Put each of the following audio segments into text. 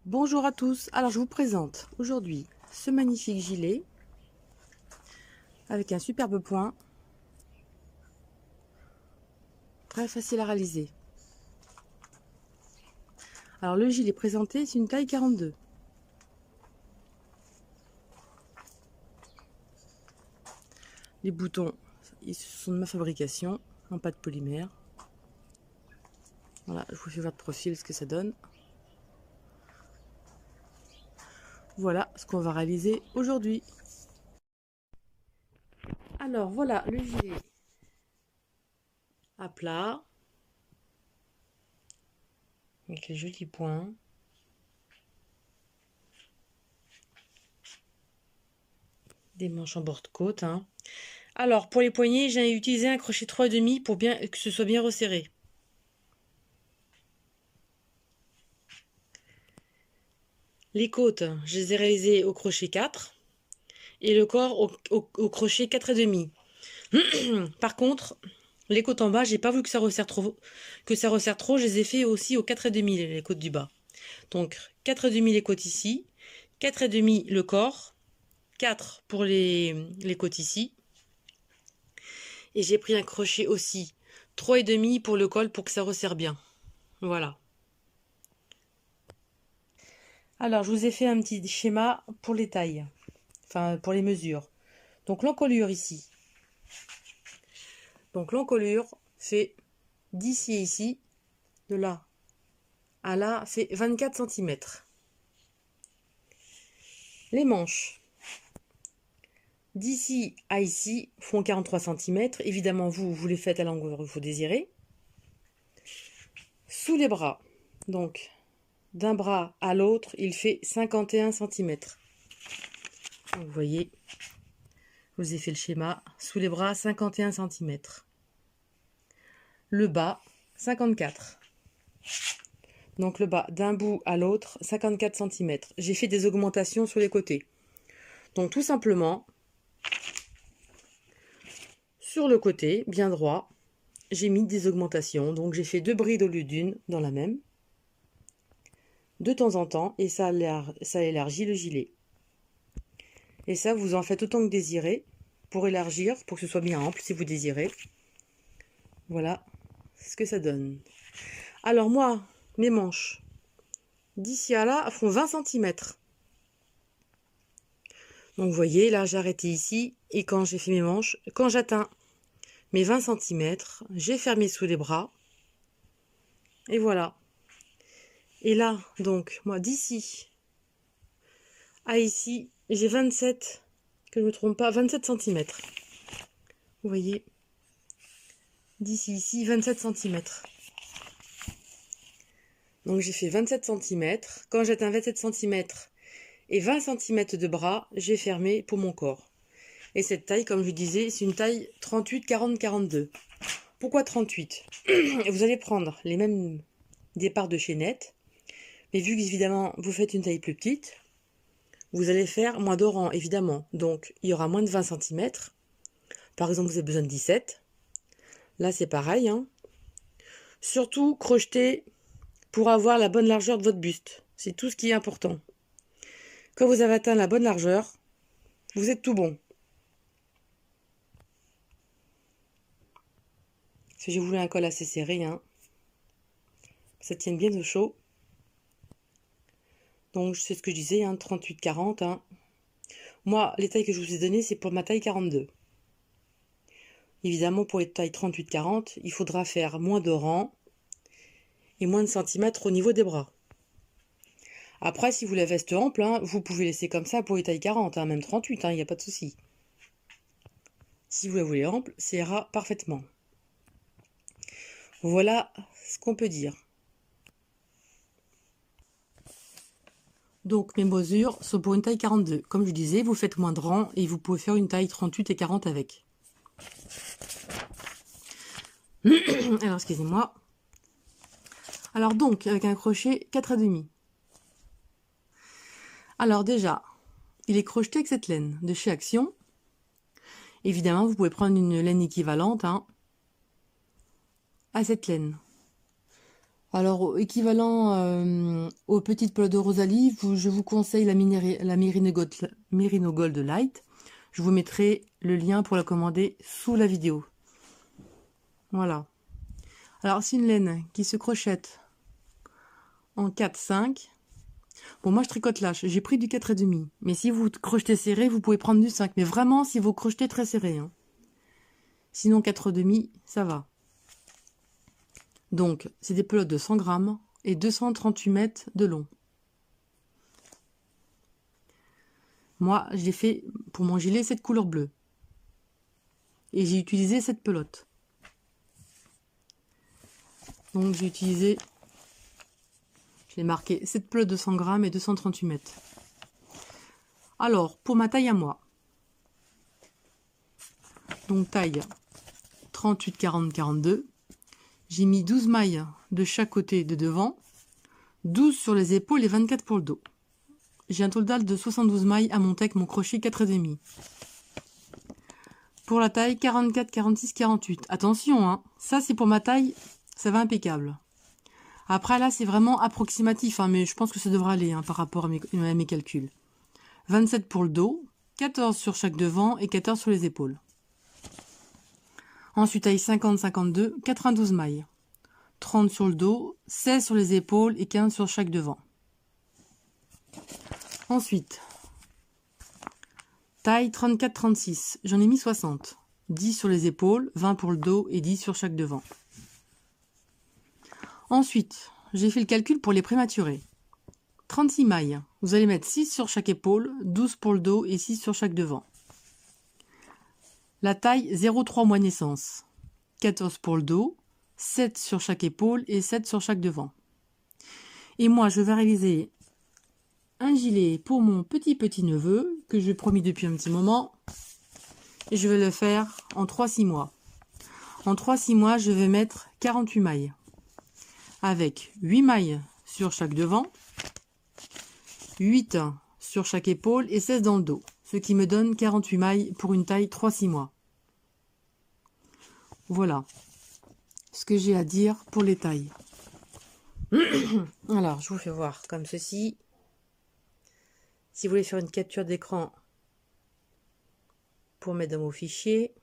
Bonjour à tous, alors je vous présente aujourd'hui ce magnifique gilet avec un superbe point, très facile à réaliser. Alors le gilet présenté, c'est une taille 42. Les boutons, ils sont de ma fabrication, en pâte polymère. Voilà, je vous fais voir de profil ce que ça donne. Voilà ce qu'on va réaliser aujourd'hui. Alors voilà le gilet à plat, avec les jolis points. Des manches en bord de côte. Alors pour les poignets, j'ai utilisé un crochet 3,5 pour bien que ce soit bien resserré. Les côtes, je les ai réalisées au crochet 4 et le corps au crochet 4,5. Par contre, les côtes en bas, j'ai pas voulu que ça resserre trop, je les ai fait aussi au 4,5 les côtes du bas. Donc 4,5 les côtes ici, 4,5 le corps, 4 pour les côtes ici. Et j'ai pris un crochet aussi 3,5 pour le col pour que ça resserre bien. Voilà. Alors, je vous ai fait un petit schéma pour les tailles, enfin pour les mesures. Donc l'encolure ici. Donc l'encolure fait d'ici et ici, de là à là, fait 24 cm. Les manches, d'ici à ici, font 43 cm. Évidemment, vous les faites à la longueur que vous désirez. Sous les bras, donc d'un bras à l'autre, il fait 51 cm. Vous voyez, je vous ai fait le schéma. Sous les bras, 51 cm. Le bas, 54. Donc le bas d'un bout à l'autre, 54 cm. J'ai fait des augmentations sur les côtés. Donc tout simplement, sur le côté, bien droit, j'ai mis des augmentations. Donc j'ai fait 2 brides au lieu d'une dans la même. De temps en temps, et ça élargit le gilet. Et ça, vous en faites autant que désirez pour élargir, pour que ce soit bien ample si vous désirez. Voilà ce que ça donne. Alors moi, mes manches, d'ici à là, font 20 cm. Donc vous voyez, là j'ai arrêté ici, et quand j'ai fait mes manches, quand j'atteins mes 20 cm, j'ai fermé sous les bras, et voilà. Et là, donc, moi d'ici à ici, j'ai 27, que je ne me trompe pas, 27 cm. Vous voyez, d'ici ici, 27 cm. Donc j'ai fait 27 cm. Quand j'atteins 27 cm et 20 cm de bras, j'ai fermé pour mon corps. Et cette taille, comme je vous disais, c'est une taille 38, 40, 42. Pourquoi 38? Vous allez prendre les mêmes départs de chaînette, mais vu qu'évidemment vous faites une taille plus petite, vous allez faire moins de rang, évidemment. Donc il y aura moins de 20 cm. Par exemple, vous avez besoin de 17. Là, c'est pareil. Surtout, crochetez pour avoir la bonne largeur de votre buste. C'est tout ce qui est important. Quand vous avez atteint la bonne largeur, vous êtes tout bon. Parce que j'ai voulu un col assez serré. Ça tienne bien au chaud. Donc, c'est ce que je disais, 38-40. Moi, les tailles que je vous ai données, c'est pour ma taille 42. Évidemment, pour les tailles 38-40, il faudra faire moins de rang et moins de centimètres au niveau des bras. Après, si vous la veste ample, vous pouvez laisser comme ça pour les tailles 40, même 38, il n'y a pas de souci. Si vous la voulez ample, ça ira parfaitement. Voilà ce qu'on peut dire. Donc mes mesures sont pour une taille 42. Comme je disais, vous faites moins de rang et vous pouvez faire une taille 38 et 40 avec. Alors excusez-moi. Alors donc, avec un crochet 4,5. Alors déjà, il est crocheté avec cette laine de chez Action. Évidemment, vous pouvez prendre une laine équivalente à cette laine. Alors, équivalent aux petites pelotes de Rosalie, je vous conseille la Merino Gold Light. Je vous mettrai le lien pour la commander sous la vidéo. Voilà. Alors, c'est une laine qui se crochette en 4-5. Bon, moi, je tricote lâche. J'ai pris du 4,5. Mais si vous crochetez serré, vous pouvez prendre du 5. Mais vraiment, si vous crochetez très serré. Hein. Sinon, 4,5, ça va. Donc, c'est des pelotes de 100 grammes et 238 mètres de long. Moi, j'ai fait pour mon gilet cette couleur bleue. Et j'ai utilisé cette pelote. Donc, j'ai utilisé, je l'ai marqué, cette pelote de 100 grammes et 238 mètres. Alors, pour ma taille à moi. Donc, taille 38, 40, 42. J'ai mis 12 mailles de chaque côté de devant, 12 sur les épaules et 24 pour le dos. J'ai un total de 72 mailles à monter avec mon crochet 4,5. Pour la taille 44, 46, 48. Attention, hein, ça c'est pour ma taille, ça va impeccable. Après là c'est vraiment approximatif, hein, mais je pense que ça devra aller hein, par rapport à mes calculs. 27 pour le dos, 14 sur chaque devant et 14 sur les épaules. Ensuite taille 50, 52, 92 mailles. 30 sur le dos, 16 sur les épaules et 15 sur chaque devant. Ensuite, taille 34-36, j'en ai mis 60. 10 sur les épaules, 20 pour le dos et 10 sur chaque devant. Ensuite, j'ai fait le calcul pour les prématurés. 36 mailles, vous allez mettre 6 sur chaque épaule, 12 pour le dos et 6 sur chaque devant. La taille 0,3 mois naissance, 14 pour le dos, 7 sur chaque épaule et 7 sur chaque devant. Et moi, je vais réaliser un gilet pour mon petit neveu, que j'ai promis depuis un petit moment. Et je vais le faire en 3-6 mois. En 3-6 mois, je vais mettre 48 mailles. Avec 8 mailles sur chaque devant, 8 sur chaque épaule et 16 dans le dos. Ce qui me donne 48 mailles pour une taille 3-6 mois. Voilà ce que j'ai à dire pour les tailles. Alors, je vous fais voir comme ceci. Si vous voulez faire une capture d'écran pour mettre dans vos fichiers,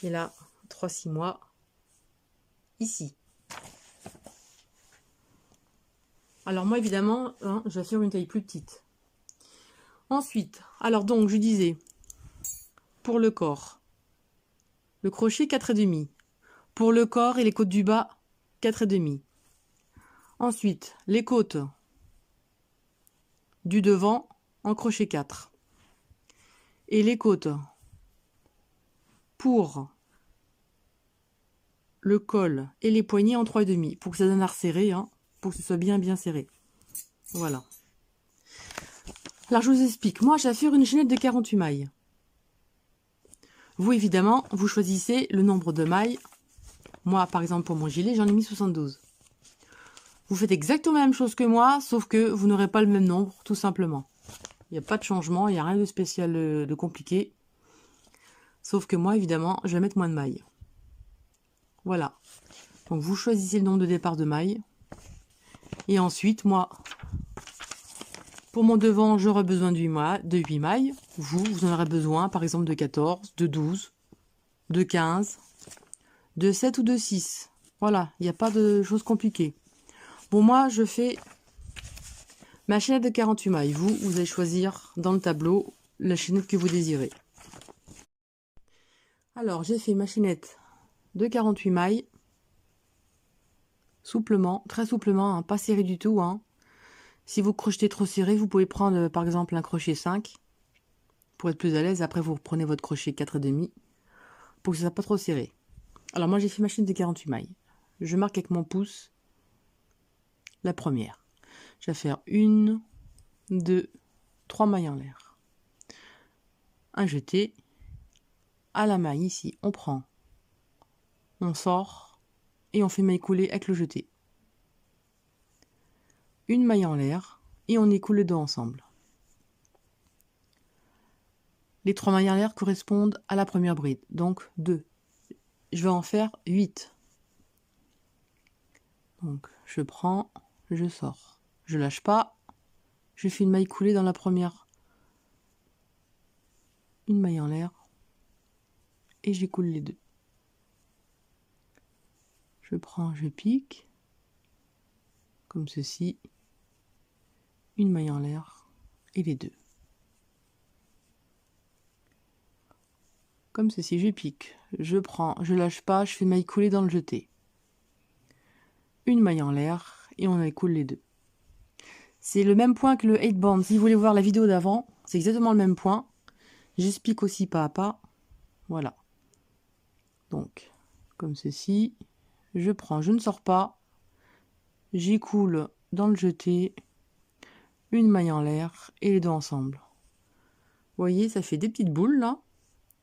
et là, 3-6 mois, ici. Alors moi, évidemment, hein, je vais faire une taille plus petite. Ensuite, alors donc, je disais, pour le corps, le crochet 4,5. Pour le corps et les côtes du bas, 4,5. Ensuite, les côtes du devant en crochet 4. Et les côtes pour le col et les poignets en 3,5 pour que ça donne à resserrer, hein, pour que ce soit bien serré. Voilà. Alors je vous explique. Moi, je vais faire une chaînette de 48 mailles. Vous, évidemment, vous choisissez le nombre de mailles. Moi, par exemple, pour mon gilet, j'en ai mis 72. Vous faites exactement la même chose que moi, sauf que vous n'aurez pas le même nombre, tout simplement. Il n'y a pas de changement, il n'y a rien de spécial, de compliqué. Sauf que moi, évidemment, je vais mettre moins de mailles. Voilà. Donc, vous choisissez le nombre de départ de mailles. Et ensuite, moi, pour mon devant, j'aurai besoin de 8 mailles. Vous en aurez besoin, par exemple, de 14, de 12, de 15, de 7 ou de 6. Voilà, il n'y a pas de choses compliquées. Bon, moi, je fais ma chaînette de 48 mailles. Vous allez choisir dans le tableau la chaînette que vous désirez. Alors, j'ai fait ma chaînette de 48 mailles. Souplement, très souplement, hein, pas serré du tout. Hein. Si vous crochetez trop serré, vous pouvez prendre par exemple un crochet 5 pour être plus à l'aise. Après, vous reprenez votre crochet 4,5 pour que ça soit pas trop serré. Alors, moi, j'ai fait ma chaînette de 48 mailles. Je marque avec mon pouce la première. Je vais faire 1, 2, 3 mailles en l'air. Un jeté. À la maille ici, on prend, on sort et on fait maille coulée avec le jeté. Une maille en l'air et on écoule les deux ensemble. Les 3 mailles en l'air correspondent à la première bride, donc 2. Je vais en faire 8. Donc je prends, je sors. Je lâche pas, je fais une maille coulée dans la première. Une maille en l'air. Et j'écoule les deux. Je prends, je pique. Comme ceci. Une maille en l'air. Et les deux. Comme ceci, je pique. Je prends, je lâche pas, je fais maille coulée dans le jeté. Une maille en l'air. Et on écoule les deux. C'est le même point que le 8 band. Si vous voulez voir la vidéo d'avant, c'est exactement le même point. J'explique aussi pas à pas. Voilà. Donc, comme ceci. Je prends, je ne sors pas. J'écoule dans le jeté. Une maille en l'air et les deux ensemble. Vous voyez, ça fait des petites boules là.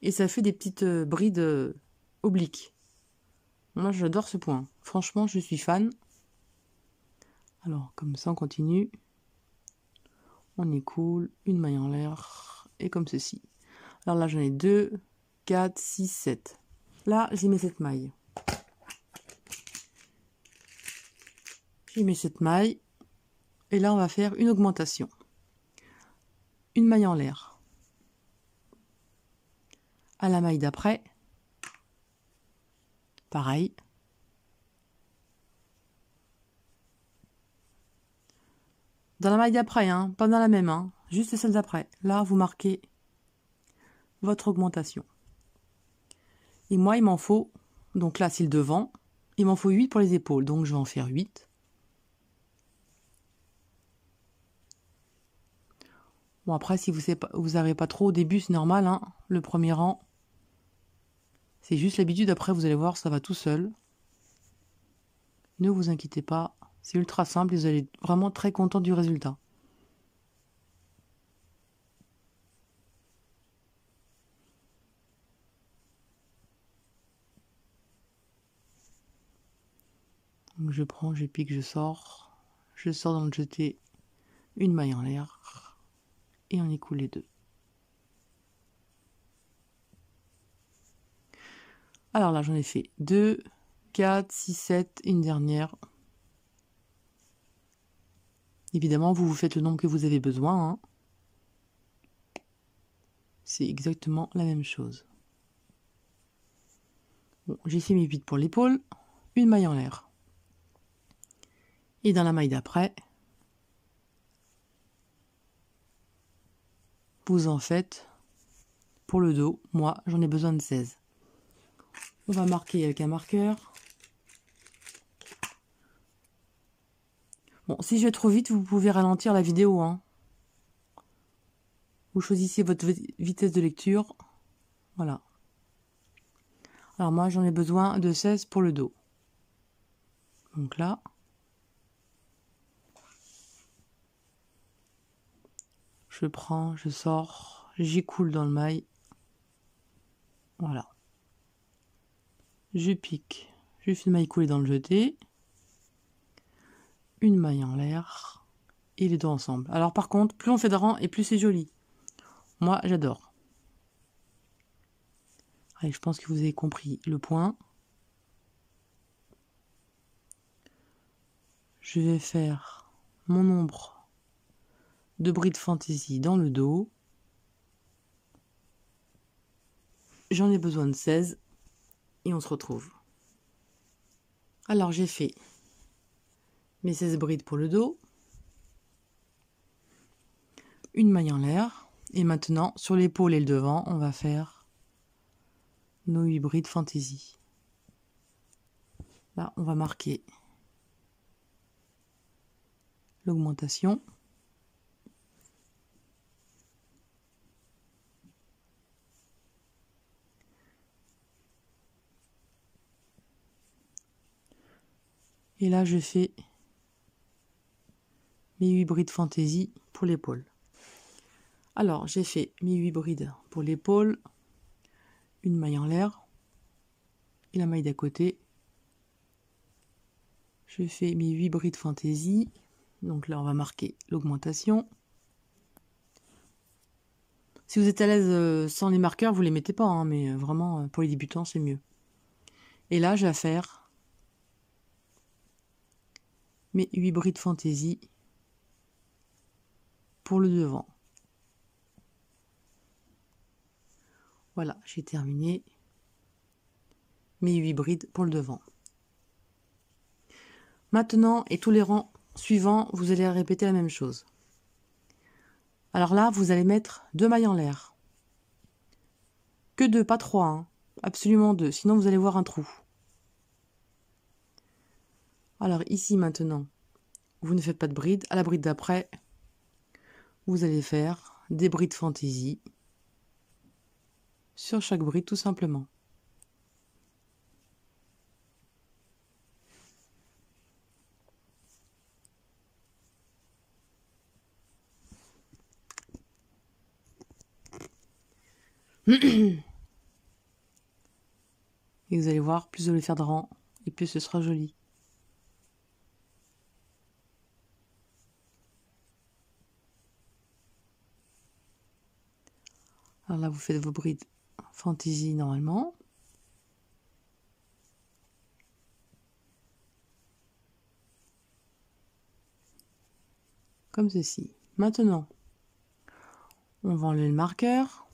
Et ça fait des petites brides obliques. Moi, j'adore ce point. Franchement, je suis fan. Alors, comme ça, on continue. On écoule, une maille en l'air, et comme ceci. Alors là, j'en ai 2, 4, 6, 7. Là, j'ai mis cette maille. J'ai mis cette maille. Et là, on va faire une augmentation. Une maille en l'air. À la maille d'après, pareil. Dans la maille d'après, hein, pas dans la même, hein, juste celle d'après. Là, vous marquez votre augmentation. Et moi, il m'en faut, donc là, c'est le devant, il m'en faut 8 pour les épaules, donc je vais en faire 8. Bon, après, si vous n'avez pas trop au début, c'est normal, hein, le premier rang. C'est juste l'habitude, après, vous allez voir, ça va tout seul. Ne vous inquiétez pas, c'est ultra simple et vous allez être vraiment très content du résultat. Donc je prends, je pique, je sors dans le jeté, une maille en l'air, et on écoule les deux. Alors là, j'en ai fait 2, 4, 6, 7, une dernière. Évidemment, vous faites le nombre que vous avez besoin, hein. C'est exactement la même chose. Bon, j'ai fait mes 8 pour l'épaule, une maille en l'air. Et dans la maille d'après, vous en faites pour le dos. Moi, j'en ai besoin de 16. On va marquer avec un marqueur. Bon, si je vais trop vite, vous pouvez ralentir la vidéo, hein. Vous choisissez votre vitesse de lecture. Voilà. Alors moi, j'en ai besoin de 16 pour le dos. Donc là, je prends, je sors, j'écoule dans le maille. Voilà. Je pique, je fais une maille coulée dans le jeté. Une maille en l'air et les deux ensemble. Alors par contre, plus on fait de rangs et plus c'est joli. Moi, j'adore. Allez, je pense que vous avez compris le point. Je vais faire mon nombre de brides fantaisie dans le dos. J'en ai besoin de 16 et on se retrouve. Alors j'ai fait mes 16 brides pour le dos, une maille en l'air, et maintenant sur l'épaule et le devant, on va faire nos 8 brides fantaisie. Là, on va marquer l'augmentation. Et là, je fais mes 8 brides fantaisie pour l'épaule. Alors, j'ai fait mes 8 brides pour l'épaule, une maille en l'air et la maille d'à côté. Je fais mes 8 brides fantaisie. Donc là, on va marquer l'augmentation. Si vous êtes à l'aise sans les marqueurs, vous les mettez pas, hein, mais vraiment, pour les débutants, c'est mieux. Et là, je vais faire mes 8 brides fantaisie pour le devant. Voilà, j'ai terminé mes 8 brides pour le devant. Maintenant, et tous les rangs suivants, vous allez répéter la même chose. Alors là, vous allez mettre 2 mailles en l'air. Que 2, pas 3, hein. Absolument 2, sinon vous allez voir un trou. Alors ici maintenant, vous ne faites pas de bride. À la bride d'après, vous allez faire des brides fantaisie sur chaque bride tout simplement. Et vous allez voir, plus vous allez faire de rangs, et plus ce sera joli. Alors là, vous faites vos brides fantaisie normalement. Comme ceci. Maintenant, on va enlever le marqueur.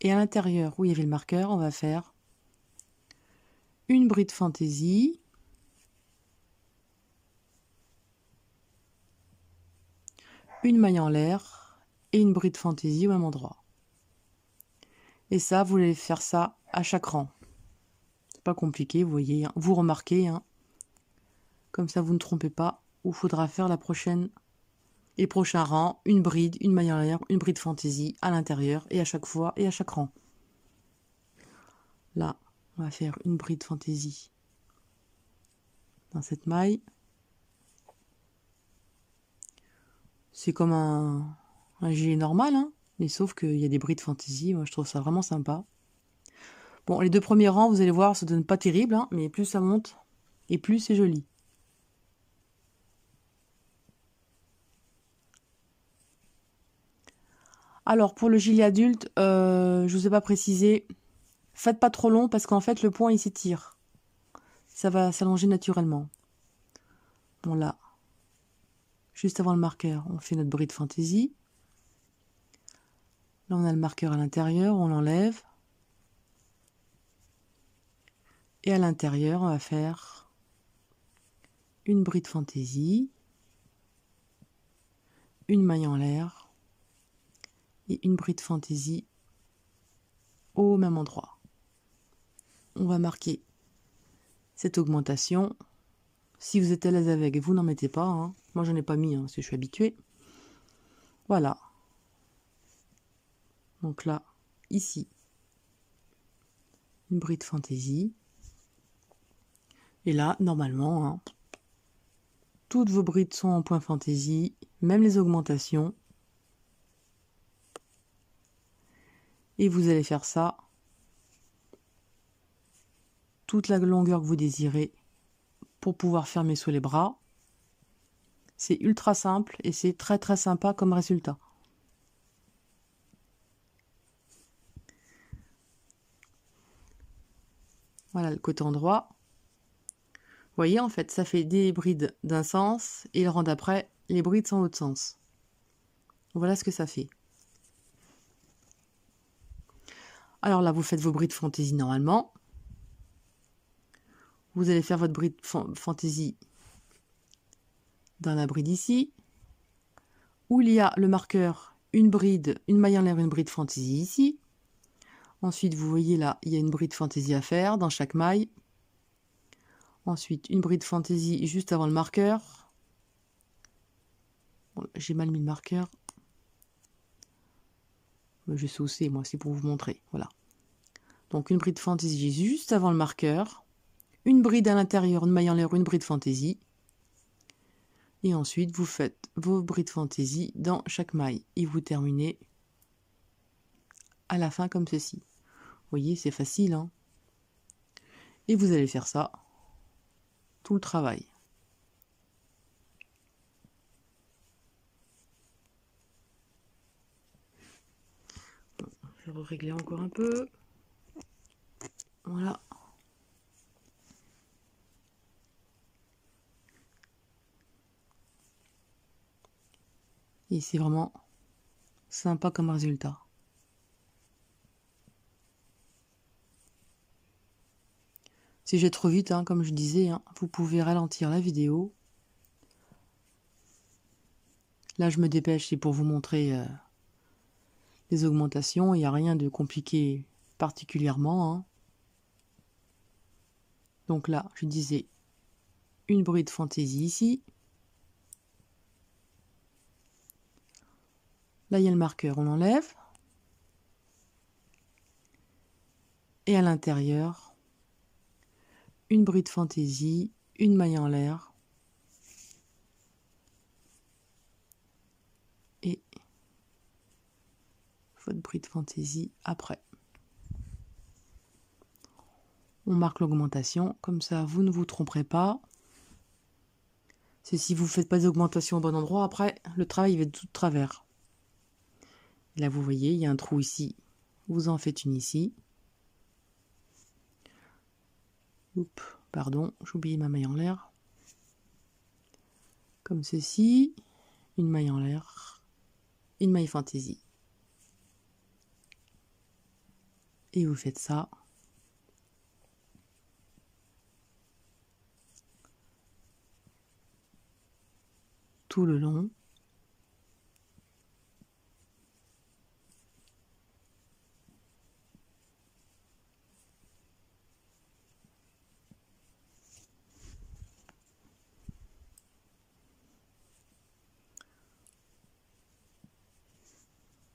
Et à l'intérieur où il y avait le marqueur, on va faire une bride fantaisie, une maille en l'air et une bride fantaisie au même endroit. Et ça, vous allez faire ça à chaque rang. C'est pas compliqué, vous voyez, hein. Vous remarquez, hein. Comme ça vous ne trompez pas, où il faudra faire les prochains rangs, une bride, une maille en l'air, une bride fantaisie à l'intérieur et à chaque fois et à chaque rang. Là, on va faire une bride fantaisie dans cette maille. C'est comme un gilet normal, hein, mais sauf qu'il y a des brides fantaisie. Moi, je trouve ça vraiment sympa. Bon, les 2 premiers rangs, vous allez voir, ça donne pas terrible, hein, mais plus ça monte et plus c'est joli. Alors, pour le gilet adulte, je vous ai pas précisé, faites pas trop long parce qu'en fait, le point, il s'étire. Ça va s'allonger naturellement. Bon, là, juste avant le marqueur, on fait notre bride fantaisie. Là, on a le marqueur à l'intérieur, on l'enlève. Et à l'intérieur, on va faire une bride fantaisie, une maille en l'air et une bride fantaisie au même endroit. On va marquer cette augmentation. Si vous êtes à l'aise avec, vous n'en mettez pas, hein. Moi, j'en ai pas mis, hein, parce que je suis habituée. Voilà. Donc là, ici, une bride fantaisie. Et là, normalement, hein, toutes vos brides sont en point fantaisie, même les augmentations. Et vous allez faire ça toute la longueur que vous désirez pour pouvoir fermer sous les bras. C'est ultra simple et c'est très très sympa comme résultat. Voilà le côté endroit. Vous voyez, en fait, ça fait des brides d'un sens et le rang d'après, les brides sont l'autre sens. Voilà ce que ça fait. Alors là, vous faites vos brides fantaisie normalement. Vous allez faire votre bride fantaisie dans la bride ici, où il y a le marqueur, une bride, une maille en l'air, une bride fantaisie ici. Ensuite, vous voyez là, il y a une bride fantaisie à faire dans chaque maille. Ensuite, une bride fantaisie juste avant le marqueur. Bon, j'ai mal mis le marqueur. Je sais où c'est, moi, c'est pour vous montrer. Voilà. Donc, une bride fantaisie juste avant le marqueur. Une bride à l'intérieur, une maille en l'air, une bride fantaisie. Et ensuite, vous faites vos brides fantaisie dans chaque maille. Et vous terminez à la fin comme ceci. Vous voyez, c'est facile, hein. Et vous allez faire ça tout le travail. Je vais régler encore un peu. Voilà. Et c'est vraiment sympa comme résultat. Si j'ai trop vite, hein, comme je disais, hein, vous pouvez ralentir la vidéo. Là, je me dépêche, c'est pour vous montrer les augmentations. Il n'y a rien de compliqué particulièrement. Hein. Donc là, je disais une bride fantaisie ici. Là, il y a le marqueur, on l'enlève. Et à l'intérieur, une bride fantaisie, une maille en l'air. Et votre bride fantaisie après. On marque l'augmentation, comme ça vous ne vous tromperez pas. C'est si vous ne faites pas d'augmentation au bon endroit, après le travail va être tout de travers. Là vous voyez, il y a un trou ici, vous en faites une ici. Oups, pardon, j'ai oublié ma maille en l'air. Comme ceci, une maille en l'air, une maille fantaisie. Et vous faites ça. Tout le long.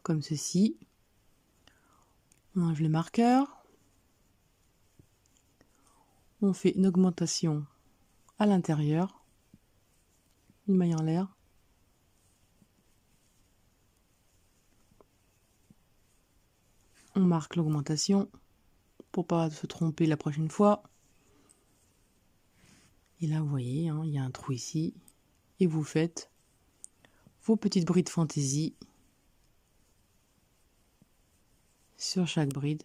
Comme ceci. On enlève le marqueur. On fait une augmentation à l'intérieur. Une maille en l'air. On marque l'augmentation pour pas se tromper la prochaine fois. Et là, vous voyez, hein, il y a un trou ici. Et vous faites vos petites brides fantaisie sur chaque bride.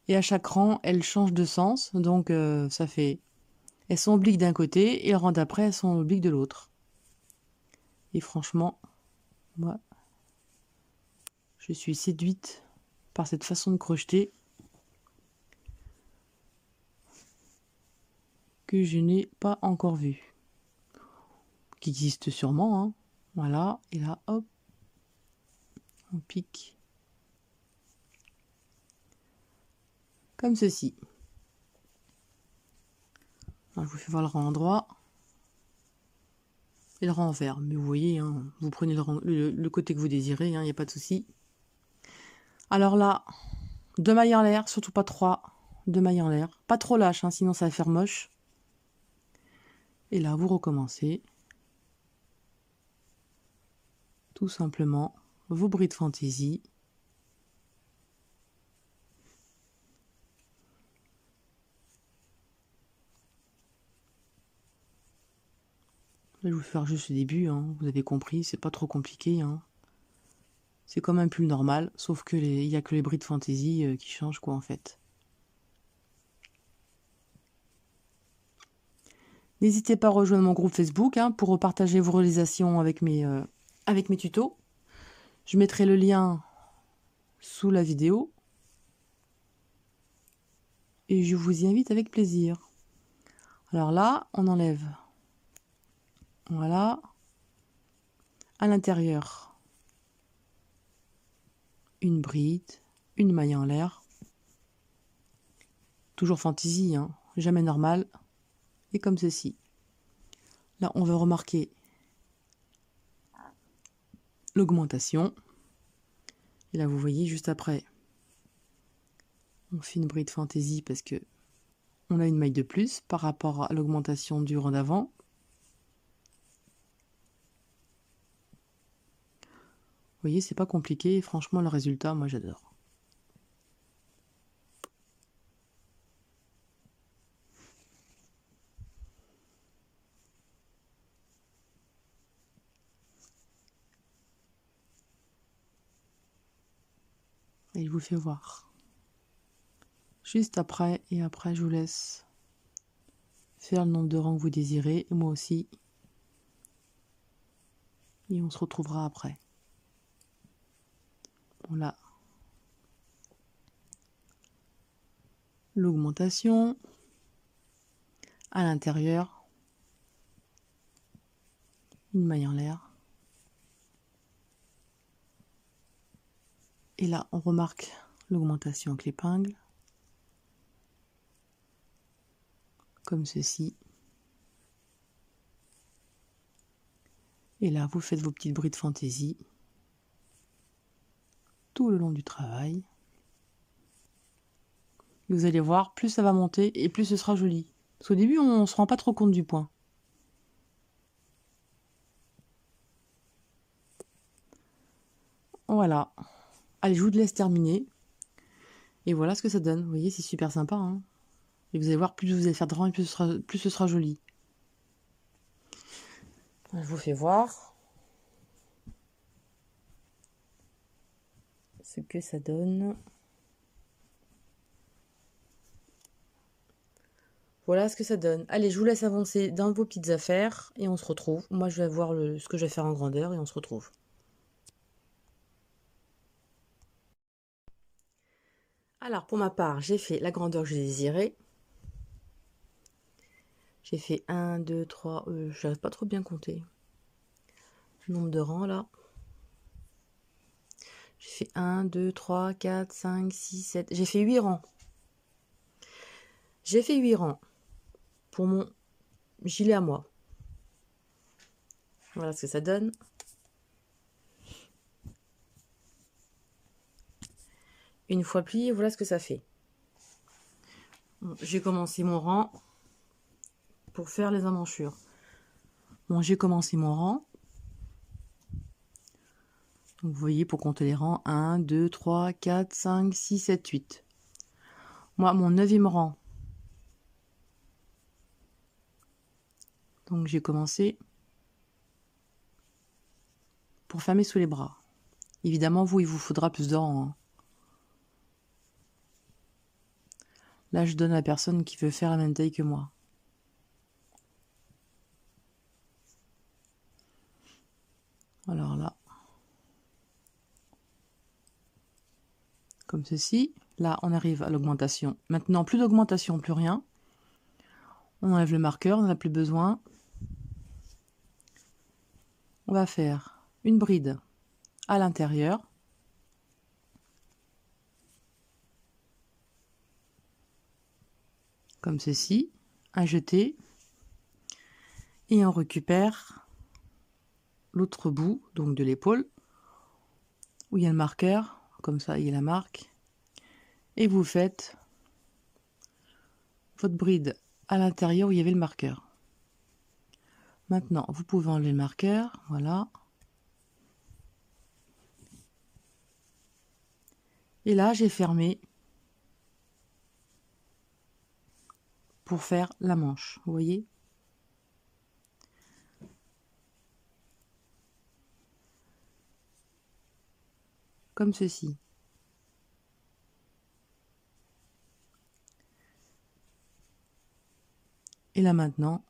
Et à chaque rang, elles changent de sens. Donc, ça fait... Elles sont obliques d'un côté et le rang d'après, elles sont obliques de l'autre. Et franchement, moi, je suis séduite par cette façon de crocheter que je n'ai pas encore vue. Qui existe sûrement, hein. Voilà, et là, hop, on pique. Comme ceci. Alors, je vous fais voir le rang endroit et le rang envers. Mais vous voyez, hein, vous prenez le côté que vous désirez, il n'y a pas de souci. Alors là, 2 mailles en l'air, surtout pas 3. 2 mailles en l'air. Pas trop lâche, hein, sinon ça va faire moche. Et là, vous recommencez. Tout simplement, vos brides fantaisie. Là, je vais vous faire juste le début, hein, vous avez compris, c'est pas trop compliqué. Hein. C'est comme un pull normal, sauf que il n'y a que les brides fantaisie qui changent, quoi, en fait. N'hésitez pas à rejoindre mon groupe Facebook hein, pour partager vos réalisations avec mes tutos. Je mettrai le lien sous la vidéo. Et je vous y invite avec plaisir. Alors là, on enlève. Voilà. À l'intérieur, une bride, une maille en l'air. Toujours fantaisie, hein, jamais normal. Et comme ceci. Là, on va remarquer l'augmentation. Et là, vous voyez, juste après, on fait une bride fantaisie parce que on a une maille de plus par rapport à l'augmentation du rang d'avant. Vous voyez, c'est pas compliqué. Et franchement, le résultat, moi, j'adore. Et je vous fais voir. Juste après, et après, je vous laisse faire le nombre de rangs que vous désirez. Et moi aussi, Et on se retrouvera après. Voilà. L'augmentation. À l'intérieur. Une maille en l'air. Et là, on remarque l'augmentation avec l'épingle. Comme ceci. Et là, vous faites vos petites brides fantaisie tout le long du travail. Et vous allez voir, plus ça va monter et plus ce sera joli. Parce qu'au début, on ne se rend pas trop compte du point. Voilà. Allez, je vous laisse terminer. Et voilà ce que ça donne. Vous voyez, c'est super sympa. Hein, et vous allez voir, plus vous allez faire de rang et plus ce sera joli. Je vous fais voir ce que ça donne. Voilà ce que ça donne. Allez, je vous laisse avancer dans vos petites affaires et on se retrouve. Moi, je vais voir ce que je vais faire en grandeur et on se retrouve. Alors, pour ma part, j'ai fait la grandeur que je désirais. J'ai fait 1, 2, 3, je n'arrive pas trop bien compter. Le nombre de rangs, là. J'ai fait 1, 2, 3, 4, 5, 6, 7. J'ai fait 8 rangs. J'ai fait 8 rangs pour mon gilet à moi. Voilà ce que ça donne. Une fois plié, voilà ce que ça fait. Bon, j'ai commencé mon rang pour faire les emmanchures. Bon, j'ai commencé mon rang. Donc, vous voyez, pour compter les rangs, 1, 2, 3, 4, 5, 6, 7, 8. Moi, mon 9e rang. Donc, j'ai commencé pour fermer sous les bras. Évidemment, vous, il vous faudra plus de rangs. Hein. Là, je donne à la personne qui veut faire la même taille que moi. Alors là, comme ceci. Là, on arrive à l'augmentation. Maintenant, plus d'augmentation, plus rien. On enlève le marqueur, on n'en a plus besoin. On va faire une bride à l'intérieur. Comme ceci. Un jeté. Et on récupère l'autre bout, donc de l'épaule, où il y a le marqueur. Comme ça, il y a la marque. Et vous faites votre bride à l'intérieur où il y avait le marqueur. Maintenant, vous pouvez enlever le marqueur. Voilà. Et là, j'ai fermé pour faire la manche. Vous voyez ? Comme ceci. Et là maintenant,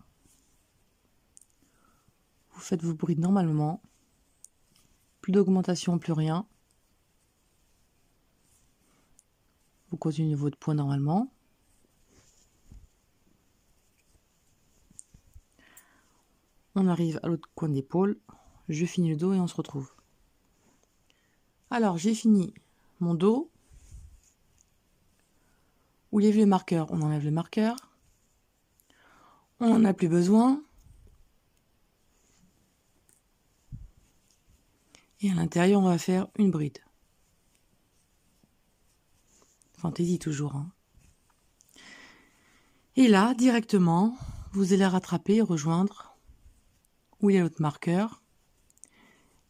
vous faites vos brides normalement. Plus d'augmentation, plus rien. Vous continuez votre point normalement. On arrive à l'autre coin d'épaule. Je finis le dos et on se retrouve. Alors, j'ai fini mon dos. Où il y avait le marqueur, on enlève le marqueur. On n'en a plus besoin. Et à l'intérieur, on va faire une bride. Fantaisie toujours. Hein. Et là, directement, vous allez rattraper et rejoindre où il y a l'autre marqueur.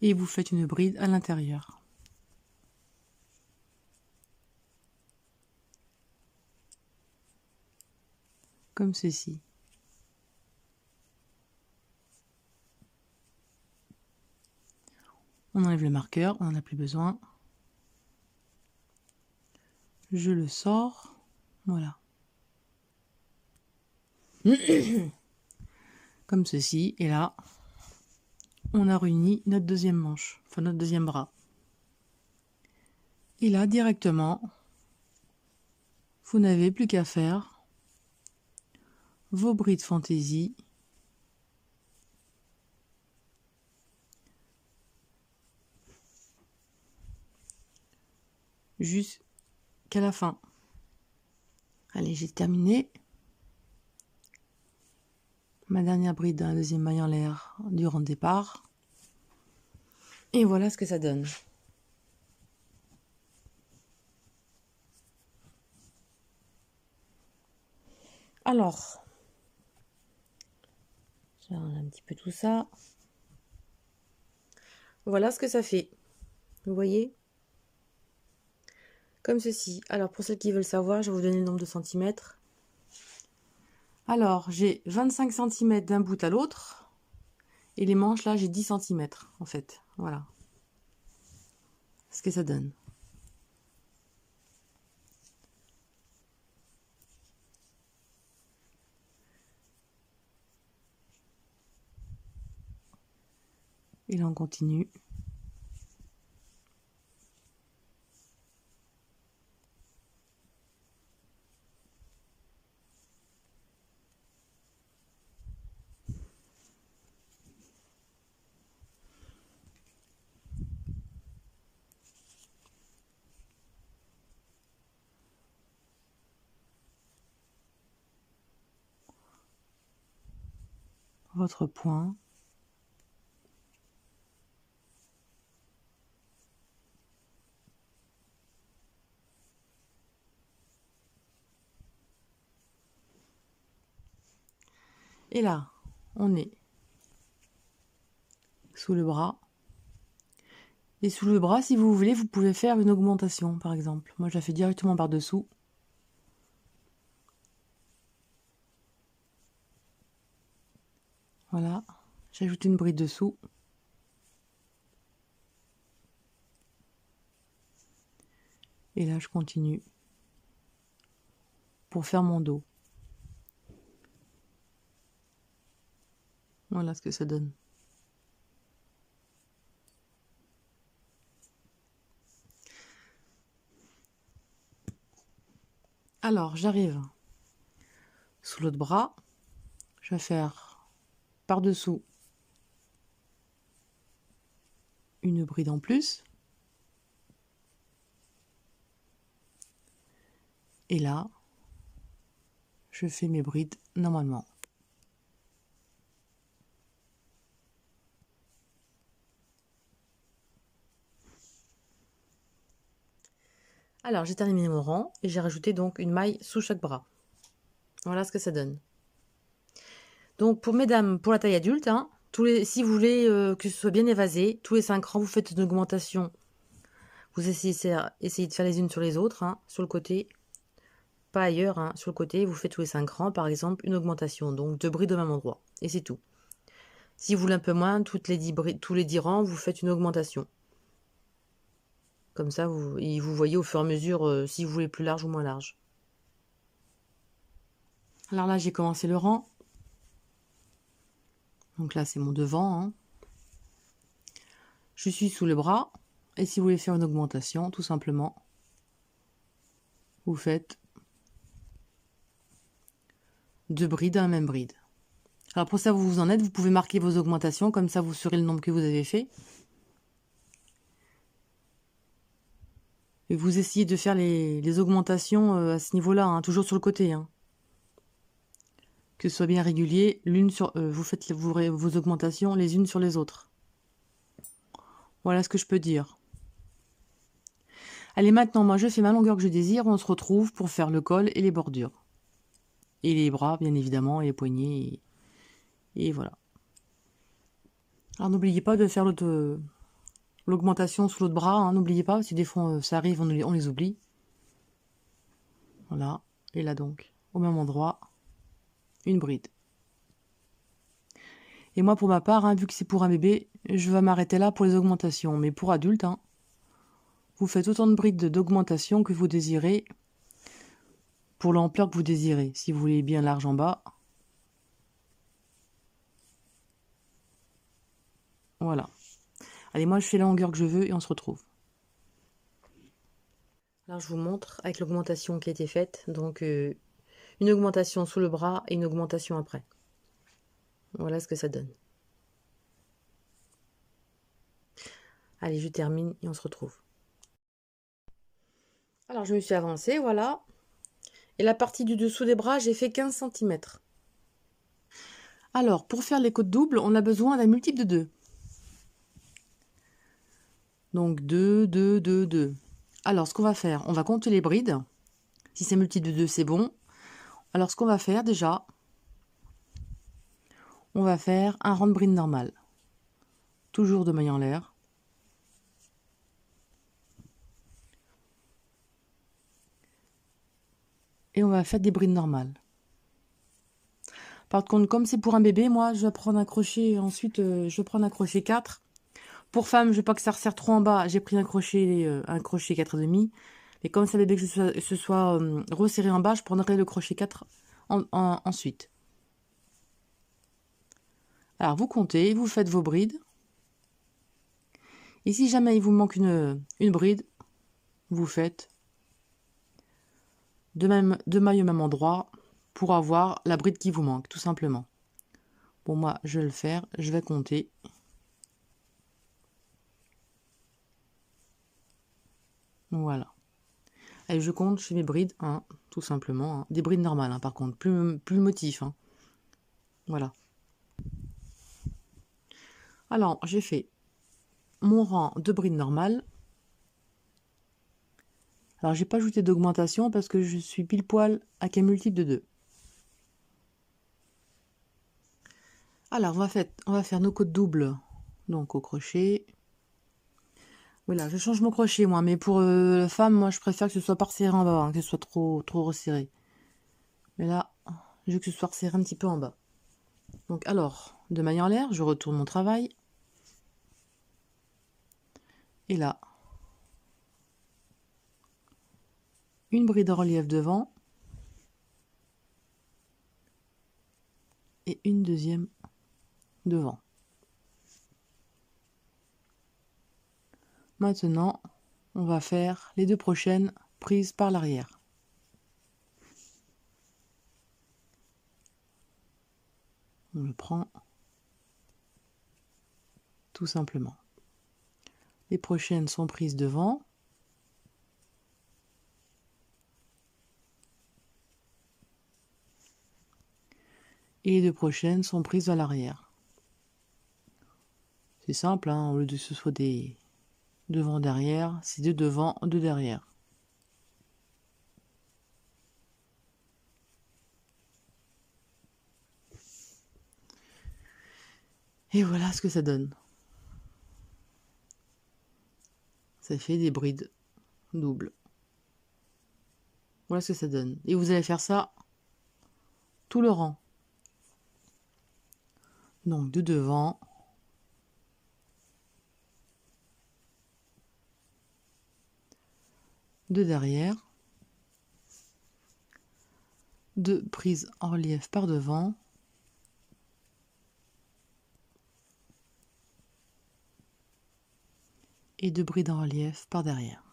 Et vous faites une bride à l'intérieur. Comme ceci. On enlève le marqueur, on n'en a plus besoin. Je le sors. Voilà. Comme ceci. Et là, on a réuni notre deuxième manche, enfin notre deuxième bras. Et là, directement, vous n'avez plus qu'à faire vos brides fantaisie jusqu'à la fin. Allez, j'ai terminé ma dernière bride d'un deuxième maille en l'air du rang de départ. Et voilà ce que ça donne. Alors, j'arrange un petit peu tout ça. Voilà ce que ça fait. Vous voyez? Comme ceci. Alors, pour celles qui veulent savoir, je vais vous donner le nombre de centimètres. Alors, j'ai 25 cm d'un bout à l'autre. Et les manches, là, j'ai 10 cm, en fait. Voilà. Ce que ça donne. Et là, on continue. Votre point. Et là, on est sous le bras. Et sous le bras, si vous voulez, vous pouvez faire une augmentation, par exemple. Moi, je la fais directement par-dessous. Voilà. J'ajoute une bride dessous. Et là, je continue pour faire mon dos. Voilà ce que ça donne. Alors, j'arrive sous l'autre bras. Je vais faire par-dessous une bride en plus. Et là, je fais mes brides normalement. Alors, j'ai terminé mon rang et j'ai rajouté donc une maille sous chaque bras. Voilà ce que ça donne. Donc, pour mesdames, pour la taille adulte, hein, si vous voulez que ce soit bien évasé, tous les 5 rangs, vous faites une augmentation. Vous essayez de faire les unes sur les autres, hein, sur le côté. Pas ailleurs, hein, sur le côté, vous faites tous les 5 rangs, par exemple, une augmentation. Donc, 2 brides au même endroit. Et c'est tout. Si vous voulez un peu moins, tous les 10 rangs, vous faites une augmentation. Comme ça, vous voyez au fur et à mesure si vous voulez plus large ou moins large. Alors là, j'ai commencé le rang. Donc là, c'est mon devant. Hein. Je suis sous le bras. Et si vous voulez faire une augmentation, tout simplement, vous faites 2 brides à la même bride. Alors pour ça, vous en êtes, vous pouvez marquer vos augmentations. Comme ça, vous saurez le nombre que vous avez fait. Et vous essayez de faire les augmentations à ce niveau-là, hein, toujours sur le côté. Hein. Que ce soit bien régulier, vous faites vos augmentations les unes sur les autres. Voilà ce que je peux dire. Allez, maintenant, moi, je fais ma longueur que je désire. On se retrouve pour faire le col et les bordures. Et les bras, bien évidemment, et les poignets. Et voilà. Alors, n'oubliez pas de faire l'augmentation sous l'autre bras. Hein, n'oubliez pas, si des fois ça arrive, on les oublie. Voilà. Et là, donc, au même endroit, une bride. Et moi, pour ma part, hein, vu que c'est pour un bébé, je vais m'arrêter là pour les augmentations. Mais pour adultes, hein, vous faites autant de brides d'augmentation que vous désirez pour l'ampleur que vous désirez. Si vous voulez bien large en bas. Voilà. Allez, moi je fais la longueur que je veux et on se retrouve. Alors je vous montre avec l'augmentation qui a été faite. Donc une augmentation sous le bras et une augmentation après. Voilà ce que ça donne. Allez, je termine et on se retrouve. Alors je me suis avancée, voilà. Et la partie du dessous des bras, j'ai fait 15 cm. Alors, pour faire les côtes doubles, on a besoin d'un multiple de 2. Donc 2, 2, 2, 2. Alors, ce qu'on va faire, on va compter les brides. Si c'est multiple de 2, c'est bon. Alors, ce qu'on va faire déjà, on va faire un rang de bride normal. Toujours de maille en l'air. Et on va faire des brides normales. Par contre, comme c'est pour un bébé, moi, je vais prendre un crochet. Ensuite, je vais prendre un crochet 4. Pour femme, je veux pas que ça resserre trop en bas. J'ai pris un crochet 4,5. Et comme ça, bébé, que ce soit resserré en bas, je prendrai le crochet 4 ensuite. Alors, vous comptez, vous faites vos brides. Et si jamais il vous manque une bride, vous faites deux mailles au même endroit pour avoir la bride qui vous manque, tout simplement. Bon, moi, je vais le faire. Je vais compter. Voilà. Allez, je compte, je fais mes brides, hein, tout simplement. Hein. Des brides normales, hein, par contre, plus le motif. Hein. Voilà. Alors, j'ai fait mon rang de brides normales. Alors, j'ai pas ajouté d'augmentation parce que je suis pile poil à un multiple de 2. Alors, on va faire nos côtes doubles, donc au crochet. Voilà, je change mon crochet, moi, mais pour la femme, moi, je préfère que ce soit pas resserré en bas, hein, que ce soit trop resserré. Mais là, je veux que ce soit resserré un petit peu en bas. Donc, alors, de maille en l'air, je retourne mon travail. Et là, une bride en relief devant. Et une deuxième devant. Maintenant, on va faire les deux prochaines prises par l'arrière. On le prend tout simplement. Les prochaines sont prises devant. Et les deux prochaines sont prises à l'arrière. C'est simple, hein, au lieu de ce soit des devant derrière, c'est deux devant, deux derrière. Et voilà ce que ça donne. Ça fait des brides doubles. Voilà ce que ça donne. Et vous allez faire ça tout le rang. Donc de devant, de derrière, deux prises en relief par devant, et deux brides en relief par derrière.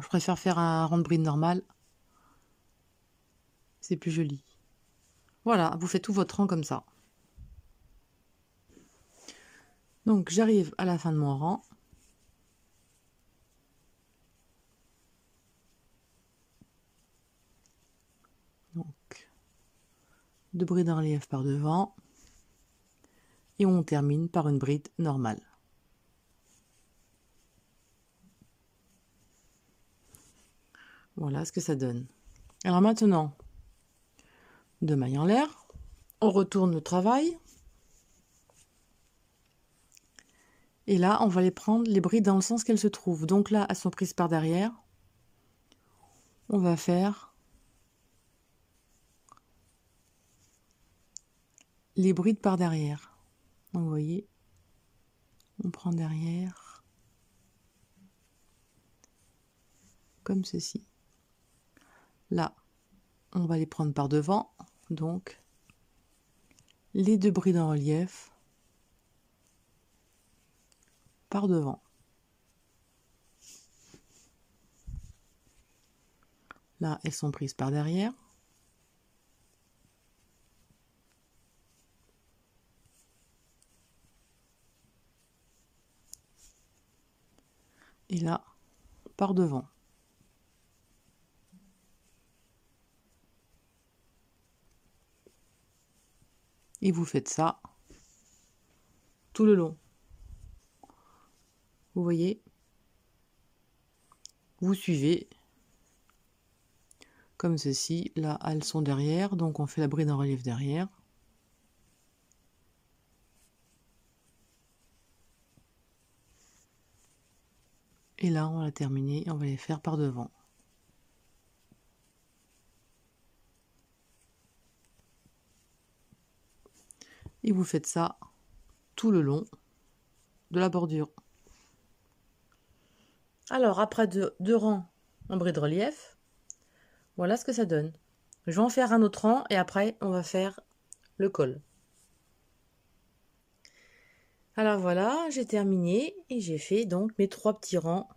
Je préfère faire un rang de bride normal. C'est plus joli. Voilà, vous faites tout votre rang comme ça. Donc j'arrive à la fin de mon rang. Donc deux brides en relief par devant. Et on termine par une bride normale. Voilà ce que ça donne. Alors maintenant, deux mailles en l'air. On retourne le travail. Et là, on va les prendre les brides dans le sens qu'elles se trouvent. Donc là, elles sont prises par derrière. On va faire les brides par derrière. Donc vous voyez, on prend derrière comme ceci. Là, on va les prendre par devant. Donc, les 2 brides en relief par devant. Là, elles sont prises par derrière. Et là, par devant. Et vous faites ça tout le long. Vous voyez, vous suivez comme ceci. Là, elles sont derrière, donc on fait la bride en relief derrière. Et là, on l'a terminé, on va les faire par devant. Et vous faites ça tout le long de la bordure. Alors, après deux rangs en bride relief, voilà ce que ça donne. Je vais en faire un autre rang et après, on va faire le col. Alors voilà, j'ai terminé et j'ai fait donc mes 3 petits rangs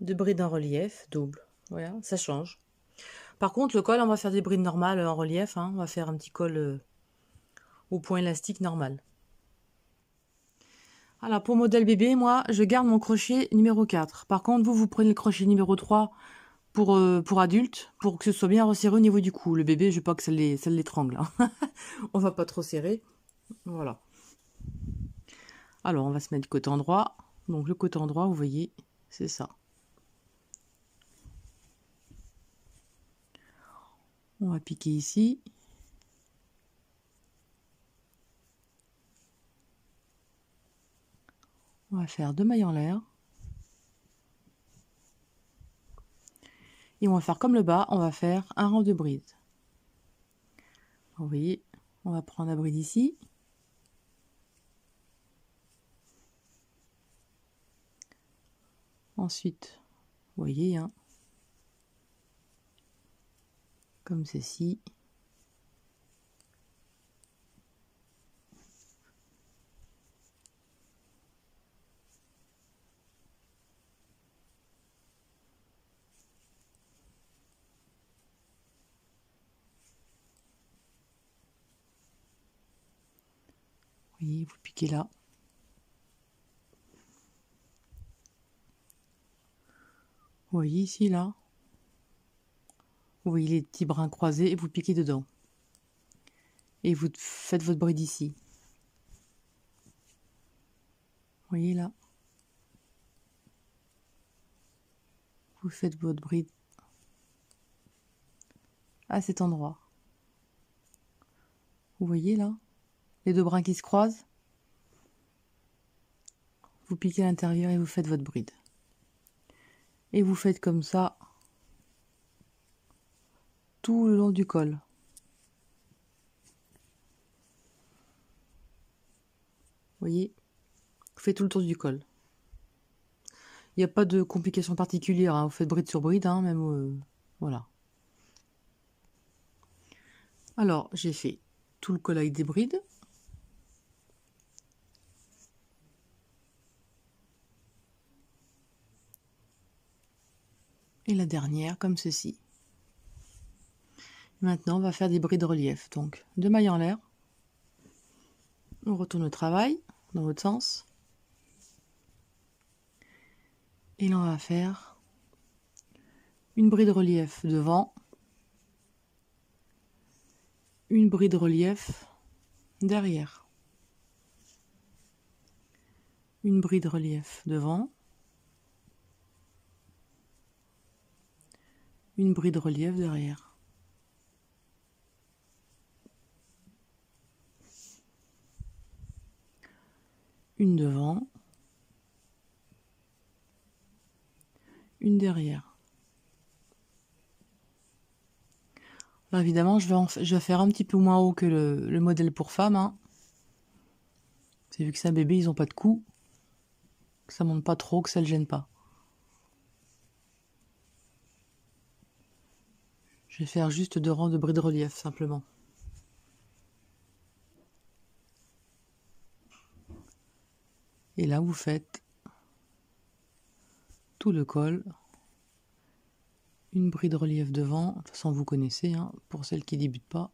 de brides en relief double. Voilà, ça change. Par contre, le col, on va faire des brides normales en relief. Hein. On va faire un petit col au point élastique normal. Alors, pour modèle bébé, moi, je garde mon crochet numéro 4. Par contre, vous prenez le crochet numéro 3 pour adulte, pour que ce soit bien resserré au niveau du cou. Le bébé, je veux pas que ça l'étrangle. Hein. On va pas trop serrer. Voilà. Alors, on va se mettre du côté endroit. Donc, le côté endroit, vous voyez, c'est ça. On va piquer ici. On va faire 2 mailles en l'air. Et on va faire comme le bas, on va faire un rang de bride. Vous voyez, on va prendre la bride ici. Ensuite, vous voyez, hein, comme ceci. Vous voyez, vous piquez là. Vous voyez ici, là. Vous voyez les petits brins croisés et vous piquez dedans. Et vous faites votre bride ici. Vous voyez là. Vous faites votre bride à cet endroit. Vous voyez là, les 2 brins qui se croisent. Vous piquez à l'intérieur et vous faites votre bride. Et vous faites comme ça tout le long du col. Vous voyez, vous faites tout le tour du col. Il n'y a pas de complications particulières, hein. Vous faites bride sur bride, hein, même voilà. Alors, j'ai fait tout le col avec des brides. Et la dernière, comme ceci. Maintenant, on va faire des brides relief. Donc, 2 mailles en l'air. On retourne au travail, dans l'autre sens. Et là, on va faire une bride relief devant. Une bride relief derrière. Une bride relief devant. Une bride relief derrière. Une devant. Une derrière. Alors évidemment, je vais faire un petit peu moins haut que le modèle pour femme. Hein. C'est vu que c'est un bébé, ils n'ont pas de cou. Que ça monte pas trop, que ça ne le gêne pas. Je vais faire juste 2 rangs de bris de relief, simplement. Et là, vous faites tout le col. Une bride de relief devant, de toute façon vous connaissez, hein, pour celles qui ne débutent pas.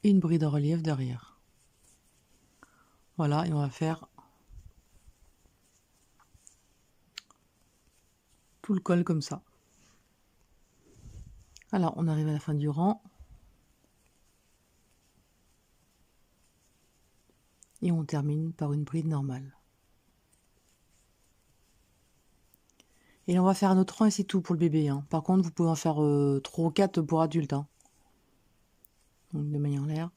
Et une bride de relief derrière. Voilà, et on va faire tout le col comme ça. Alors, on arrive à la fin du rang. Et on termine par une bride normale. Et là, on va faire un autre rang et c'est tout pour le bébé. Hein. Par contre, vous pouvez en faire 3 ou 4 pour adultes. Hein. Donc, de mailles en l'air.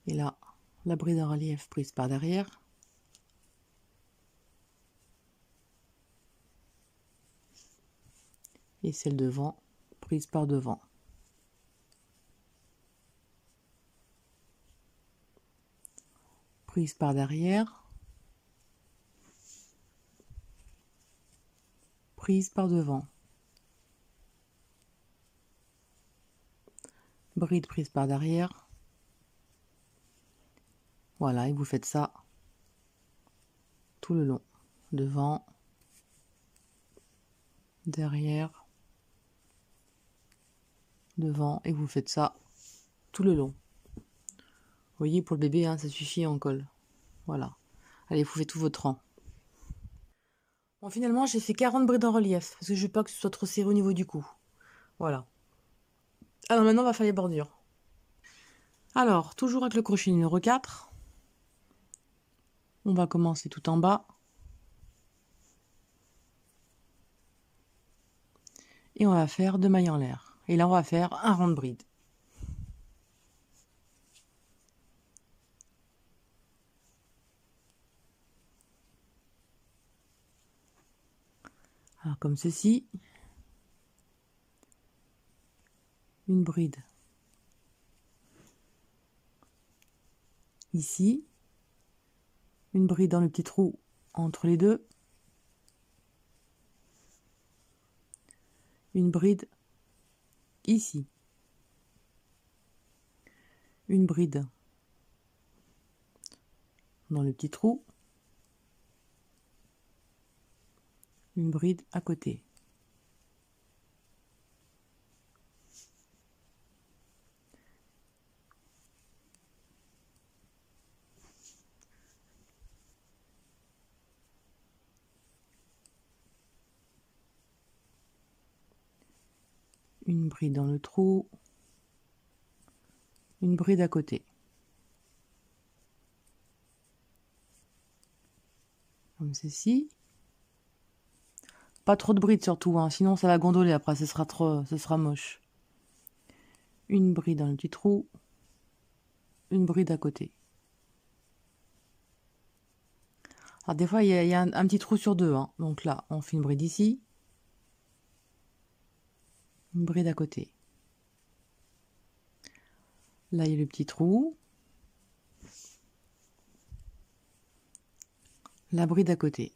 Et là, la bride en relief prise par derrière. Et celle devant, prise par devant. Prise par derrière. Prise par devant. Bride prise par derrière. Voilà, et vous faites ça tout le long. Devant, derrière, devant, et vous faites ça tout le long. Vous voyez, pour le bébé, hein, ça suffit en col. Voilà. Allez, vous faites tout votre rang. Bon, finalement, j'ai fait 40 brides en relief, parce que je veux pas que ce soit trop serré au niveau du cou. Voilà. Alors maintenant, on va faire les bordures. Alors, toujours avec le crochet numéro 4. On va commencer tout en bas. Et on va faire 2 mailles en l'air. Et là, on va faire un rang de bride. Alors, comme ceci. Une bride. Ici. Une bride dans le petit trou entre les deux. Une bride ici. Une bride dans le petit trou. Une bride à côté. Une bride dans le trou. Une bride à côté. Comme ceci. Pas trop de bride surtout, hein, sinon ça va gondoler après, ce sera moche. Une bride dans le petit trou. Une bride à côté. Alors des fois il y a un petit trou sur 2, hein. Donc là on fait une bride ici. Une bride à côté. Là il y a le petit trou. La bride à côté.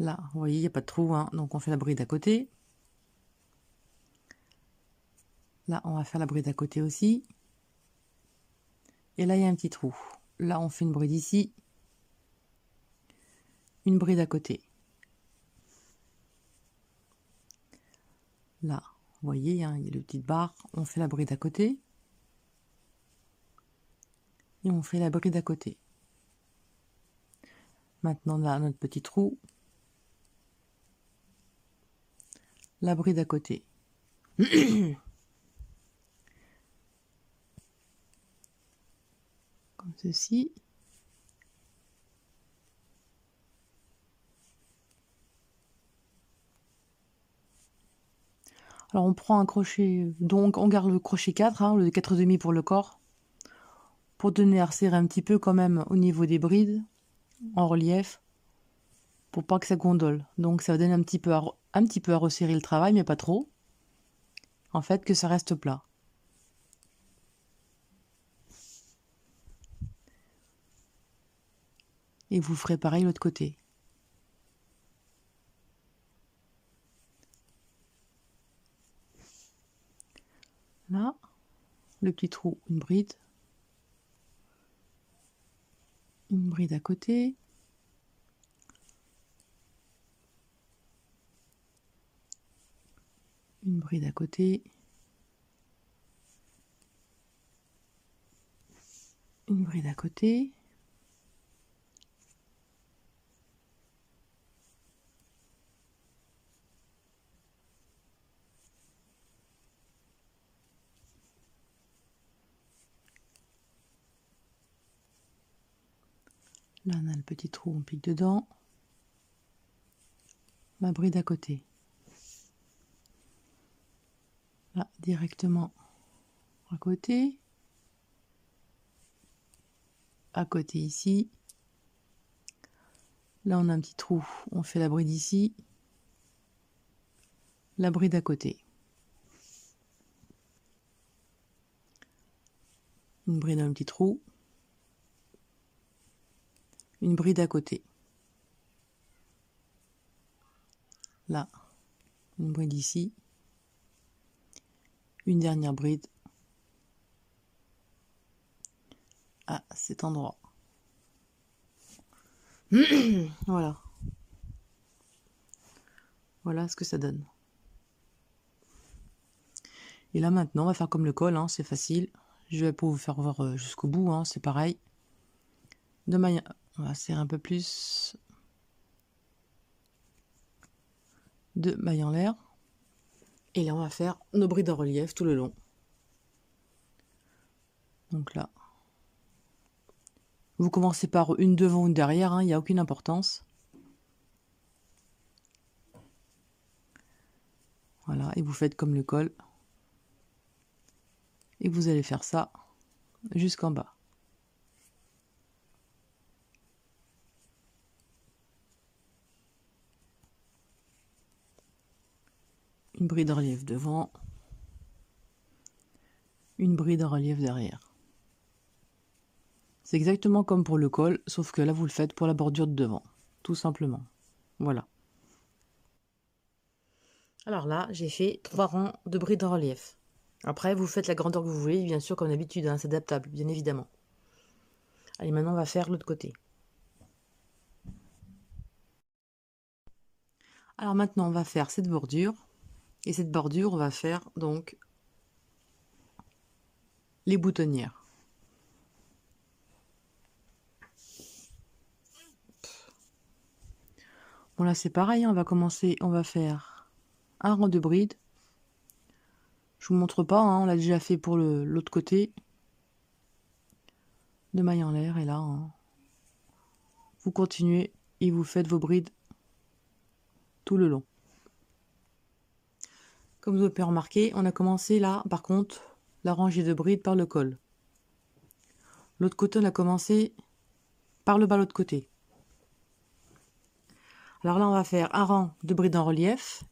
Là, vous voyez, il n'y a pas de trou, hein, donc on fait la bride à côté. Là, on va faire la bride à côté aussi. Et là, il y a un petit trou. Là, on fait une bride ici. Une bride à côté. Là, vous voyez, hein, il y a le petit barre. On fait la bride à côté. Et on fait la bride à côté. Maintenant, là, notre petit trou. La bride à côté. Comme ceci. Alors on prend un crochet, donc on garde le crochet 4, hein, le 4,5 pour le corps, pour donner à resserrer un petit peu quand même au niveau des brides, en relief, pour pas que ça gondole. Donc ça va donner un petit peu à resserrer le travail, mais pas trop. En fait, que ça reste plat. Et vous ferez pareil l'autre côté. Là, le petit trou, une bride à côté, une bride à côté, une bride à côté, là on a le petit trou, on pique dedans, ma bride à côté, là directement à côté ici, là on a un petit trou, on fait la bride ici, la bride à côté, une bride dans un petit trou, une bride à côté, là une bride ici, une dernière bride à cet endroit. Voilà. Voilà ce que ça donne. Et là maintenant, on va faire comme le col, hein, c'est facile. Je vais pas vous faire voir jusqu'au bout, hein, c'est pareil. On va serrer un peu plus de mailles en l'air. Et là, on va faire nos brides en relief tout le long. Donc là, vous commencez par une devant ou une derrière, hein, il n'y a aucune importance. Voilà, et vous faites comme le col. Et vous allez faire ça jusqu'en bas. Une bride en relief devant, une bride en relief derrière. C'est exactement comme pour le col, sauf que là vous le faites pour la bordure de devant, tout simplement. Voilà. Alors là, j'ai fait 3 rangs de brides en relief. Après, vous faites la grandeur que vous voulez, bien sûr, comme d'habitude, hein, c'est adaptable, bien évidemment. Allez, maintenant on va faire l'autre côté. Alors maintenant, on va faire cette bordure. Et cette bordure, on va faire donc les boutonnières. Bon là c'est pareil, hein, on va commencer, on va faire un rang de bride. Je vous montre pas, hein, on l'a déjà fait pour l'autre côté. De mailles en l'air, et là, hein, vous continuez et vous faites vos brides tout le long. Comme vous pouvez remarquer, on a commencé là, par contre, la rangée de brides par le col. L'autre côté, on a commencé par le bas l'autre côté. Alors là, on va faire un rang de brides en relief.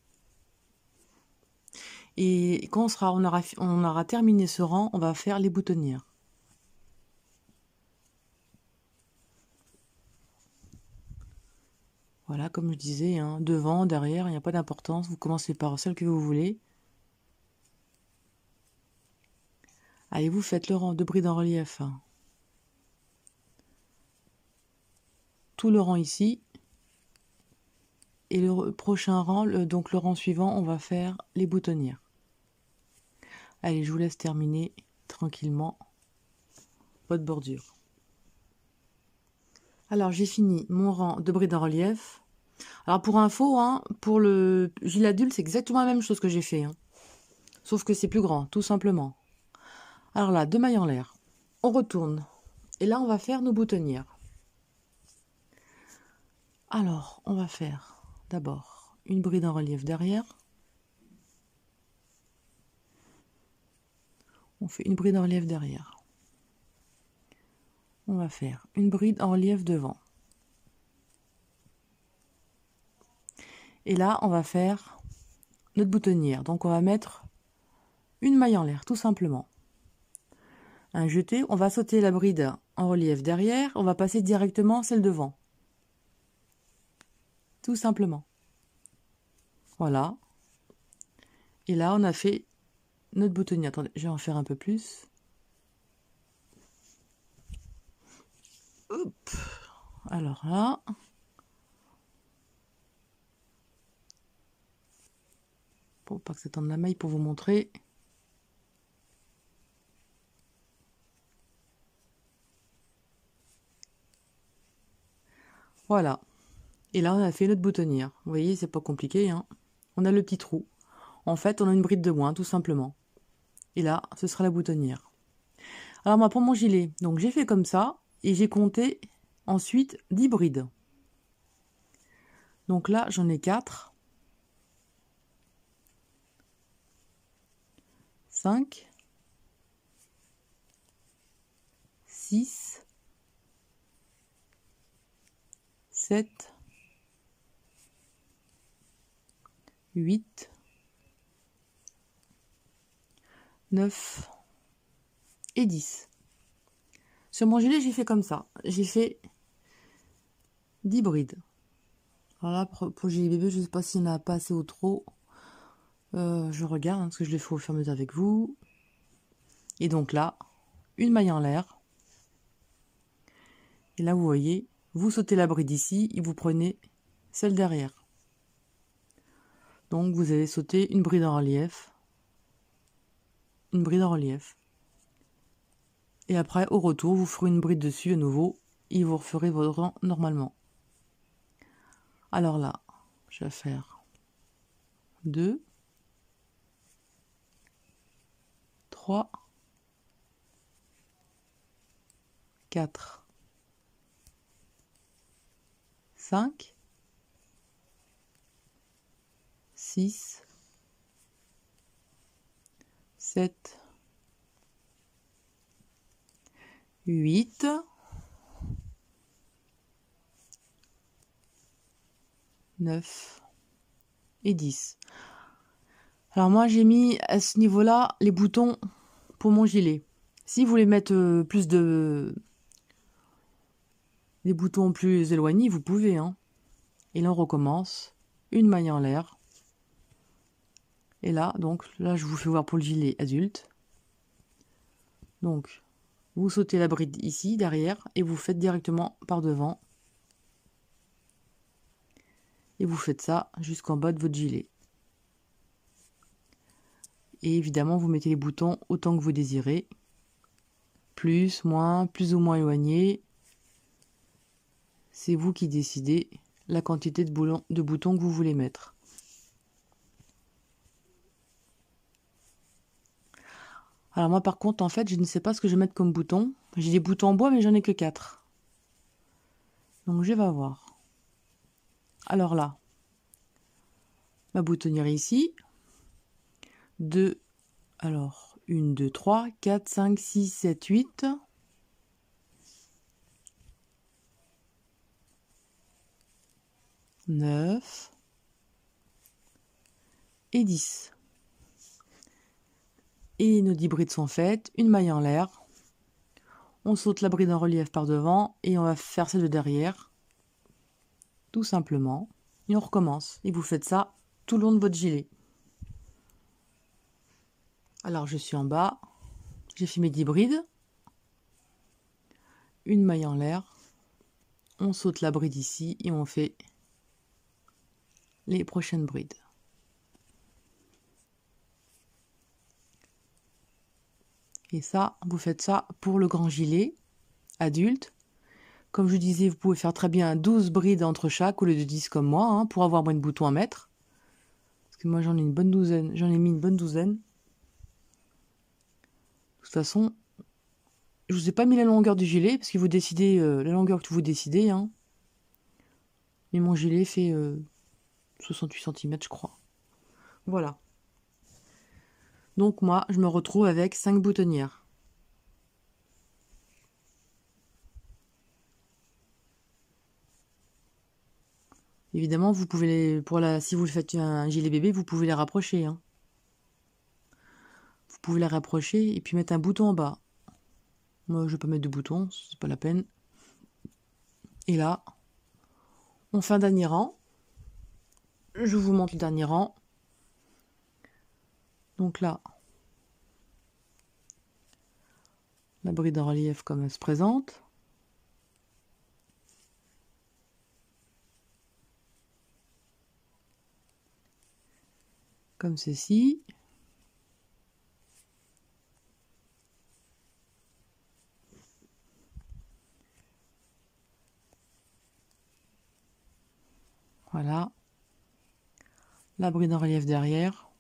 Et quand on aura terminé ce rang, on va faire les boutonnières. Voilà, comme je disais, hein, devant, derrière, il n'y a pas d'importance. Vous commencez par celle que vous voulez. Allez, vous faites le rang de brides en relief. Tout le rang ici. Et le prochain rang, donc le rang suivant, on va faire les boutonnières. Allez, je vous laisse terminer tranquillement votre bordure. Alors, j'ai fini mon rang de brides en relief. Alors, pour info, hein, pour le gilet adulte, c'est exactement la même chose que j'ai fait. Hein. Sauf que c'est plus grand, tout simplement. Alors là, 2 mailles en l'air. On retourne. Et là, on va faire nos boutonnières. Alors, on va faire d'abord une bride en relief derrière. On fait une bride en relief derrière. On va faire une bride en relief devant. Et là, on va faire notre boutonnière. Donc, on va mettre une maille en l'air, tout simplement. Un jeté, on va sauter la bride en relief derrière. On va passer directement celle devant. tout simplement. Voilà. Et là, on a fait notre boutonnière. Attendez, je vais en faire un peu plus. Hop. Alors là. Pour pas que ça tende la maille pour vous montrer. Voilà. Et là, on a fait notre boutonnière. Vous voyez, c'est pas compliqué, hein. On a le petit trou. En fait, on a une bride de moins, tout simplement. Et là, ce sera la boutonnière. Alors moi, pour mon gilet, donc j'ai fait comme ça. Et j'ai compté ensuite 10 brides. Donc là, j'en ai 4. 5. 6. 7. 8. 9 et 10. Sur mon gilet, j'ai fait comme ça. J'ai fait 10 brides. Alors là, pour le gilet bébé, je ne sais pas s'il y en a pas assez ou trop. Je regarde, parce que je le fais au fur et à mesure avec vous. Et donc là, une maille en l'air. Et là, vous voyez, vous sautez la bride ici et vous prenez celle derrière. Donc, vous allez sauter une bride en relief. Une bride en relief. Et après, au retour, vous ferez une bride dessus à nouveau et vous referez votre rang normalement. Alors là, je vais faire 2, 3, 4, 5, 6, 7, 8, 9 et 10. Alors moi, j'ai mis à ce niveau-là les boutons pour mon gilet. Si vous voulez mettre plus de... des boutons plus éloignés, vous pouvez, hein. Et là, on recommence. Une maille en l'air. Et là, donc, là, je vous fais voir pour le gilet adulte. Donc, vous sautez la bride ici, derrière, et vous faites directement par devant. Et vous faites ça jusqu'en bas de votre gilet. Et évidemment, vous mettez les boutons autant que vous désirez. Plus, moins, plus ou moins éloigné. C'est vous qui décidez la quantité de boutons que vous voulez mettre. Alors moi par contre, en fait, je ne sais pas ce que je vais mettre comme bouton. J'ai des boutons en bois, mais j'en ai que 4. Donc je vais voir. Alors là, ma boutonnière ici. 2, alors 1, 2, 3, 4, 5, 6, 7, 8. 9 et 10. Et nos 10 brides sont faites. Une maille en l'air. On saute la bride en relief par devant et on va faire celle de derrière. Tout simplement. Et on recommence. Et vous faites ça tout le long de votre gilet. Alors je suis en bas. J'ai fait mes 10 brides. Une maille en l'air. On saute la bride ici et on fait les prochaines brides. Et ça, vous faites ça pour le grand gilet adulte. Comme je disais, vous pouvez faire très bien 12 brides entre chaque au lieu de 10 comme moi, hein, pour avoir moins de boutons à mettre. Parce que moi j'en ai une bonne douzaine, j'en ai mis une bonne douzaine. De toute façon, je vous ai pas mis la longueur du gilet, parce que vous décidez la longueur que vous décidez, hein. Mais mon gilet fait 68 cm, je crois. Voilà. Donc moi, je me retrouve avec 5 boutonnières. Évidemment, vous pouvez si vous faites un gilet bébé, vous pouvez les rapprocher, hein. Vous pouvez les rapprocher et puis mettre un bouton en bas. Moi, je vais pas mettre de bouton, c'est pas la peine. Et là, on fait un dernier rang. je vous montre le dernier rang. Donc là, la bride en relief comme elle se présente. Comme ceci. Voilà. La bride en relief derrière.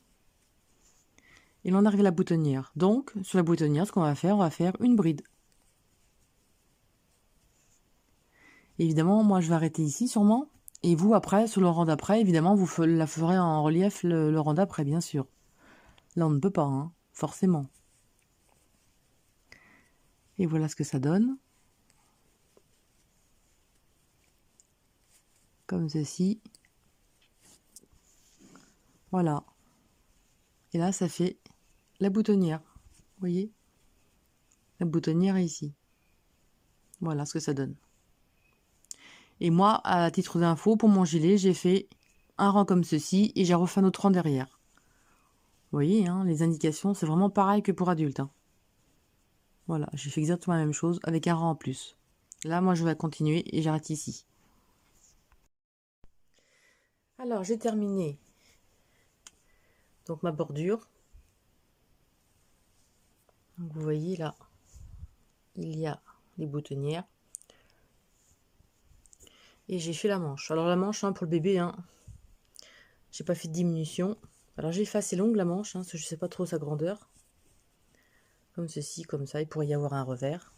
Et là, on arrive à la boutonnière. Donc, sur la boutonnière, ce qu'on va faire, on va faire une bride. Évidemment, moi, je vais arrêter ici, sûrement. Et vous, après, sur le rang d'après, évidemment, vous la ferez en relief le rang d'après, bien sûr. Là, on ne peut pas, hein, forcément. Et voilà ce que ça donne. Comme ceci. Voilà. Et là, ça fait la boutonnière. Vous voyez? La boutonnière est ici. Voilà ce que ça donne. Et moi, à titre d'info, pour mon gilet, j'ai fait un rang comme ceci et j'ai refait un autre rang derrière. Vous voyez, hein, les indications, c'est vraiment pareil que pour adultes. Hein. Voilà, j'ai fait exactement la même chose avec un rang en plus. Là, moi, je vais continuer et j'arrête ici. Alors, j'ai terminé donc ma bordure. Donc, vous voyez là, il y a les boutonnières. Et j'ai fait la manche. Alors la manche, hein, pour le bébé, hein, j'ai pas fait de diminution. Alors j'ai fait assez longue la manche, hein, parce que je sais pas trop sa grandeur. Comme ceci, comme ça, il pourrait y avoir un revers.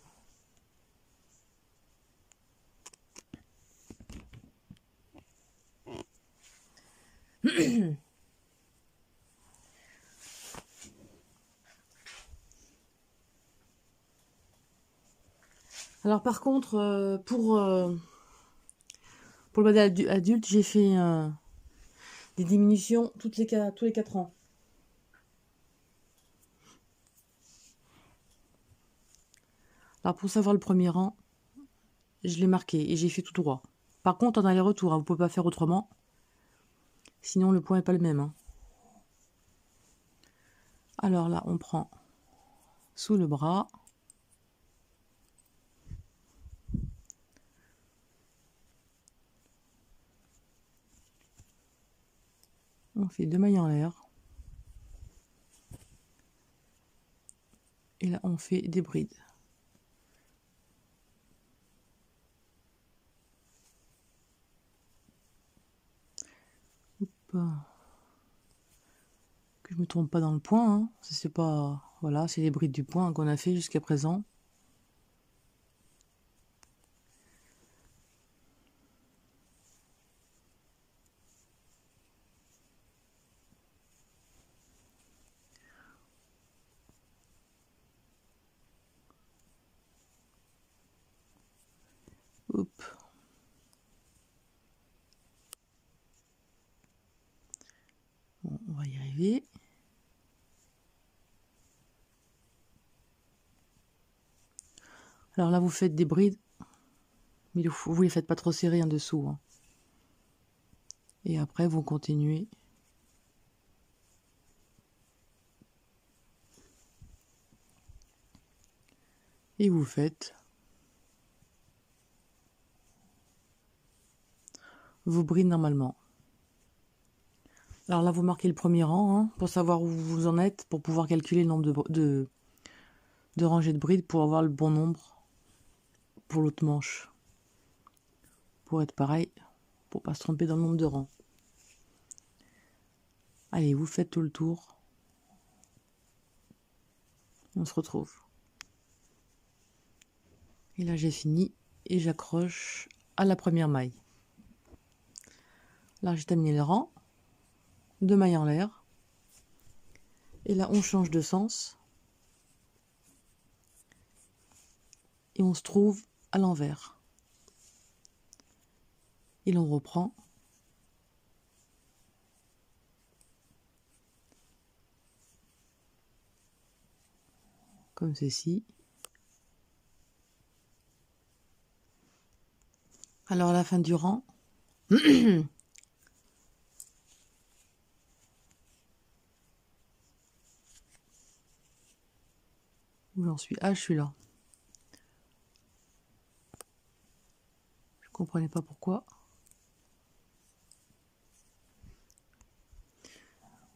Alors par contre, pour le modèle adulte, j'ai fait des diminutions tous les 4 ans. Alors pour savoir le premier rang, je l'ai marqué et j'ai fait tout droit. Par contre, en aller-retour, hein, vous ne pouvez pas faire autrement. Sinon, le point n'est pas le même. Hein. Alors là, on prend sous le bras. On fait 2 mailles en l'air. Et là, on fait des brides. Hop. Que je me trompe pas dans le point. Hein. C'est pas... Voilà, c'est les brides du point qu'on a fait jusqu'à présent. Hop. Bon, on va y arriver. Alors là, vous faites des brides, mais vous les faites pas trop serrées en dessous. Hein. Et après, vous continuez. Et vous faites vos brides normalement. Alors là, vous marquez le premier rang hein, pour savoir où vous en êtes, pour pouvoir calculer le nombre de rangées de brides pour avoir le bon nombre pour l'autre manche. Pour être pareil, pour pas se tromper dans le nombre de rangs. Allez, vous faites tout le tour. On se retrouve. Et là, j'ai fini et j'accroche à la première maille. Là, j'ai terminé le rang. 2 mailles en l'air. Et là, on change de sens. Et on se trouve à l'envers. Et l'on reprend. Comme ceci. Alors à la fin du rang, Où j'en suis? Ah, je suis là. Je comprenais pas pourquoi.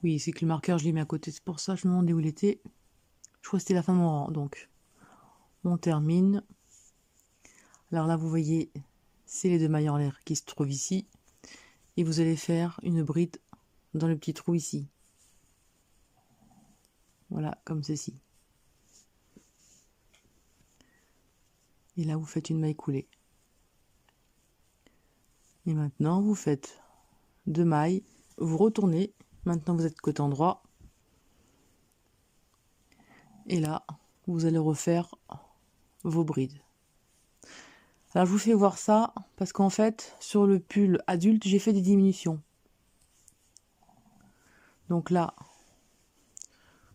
Oui, c'est que le marqueur, je l'ai mis à côté. C'est pour ça que je me demandais où il était. Je crois que c'était la fin de mon rang. Donc, on termine. Alors là, vous voyez, c'est les deux mailles en l'air qui se trouvent ici. Et vous allez faire une bride dans le petit trou ici. Voilà, comme ceci. Et là, vous faites une maille coulée. Et maintenant, vous faites 2 mailles. Vous retournez. Maintenant, vous êtes côté endroit. Et là, vous allez refaire vos brides. Alors, je vous fais voir ça parce qu'en fait, sur le pull adulte, j'ai fait des diminutions. Donc là,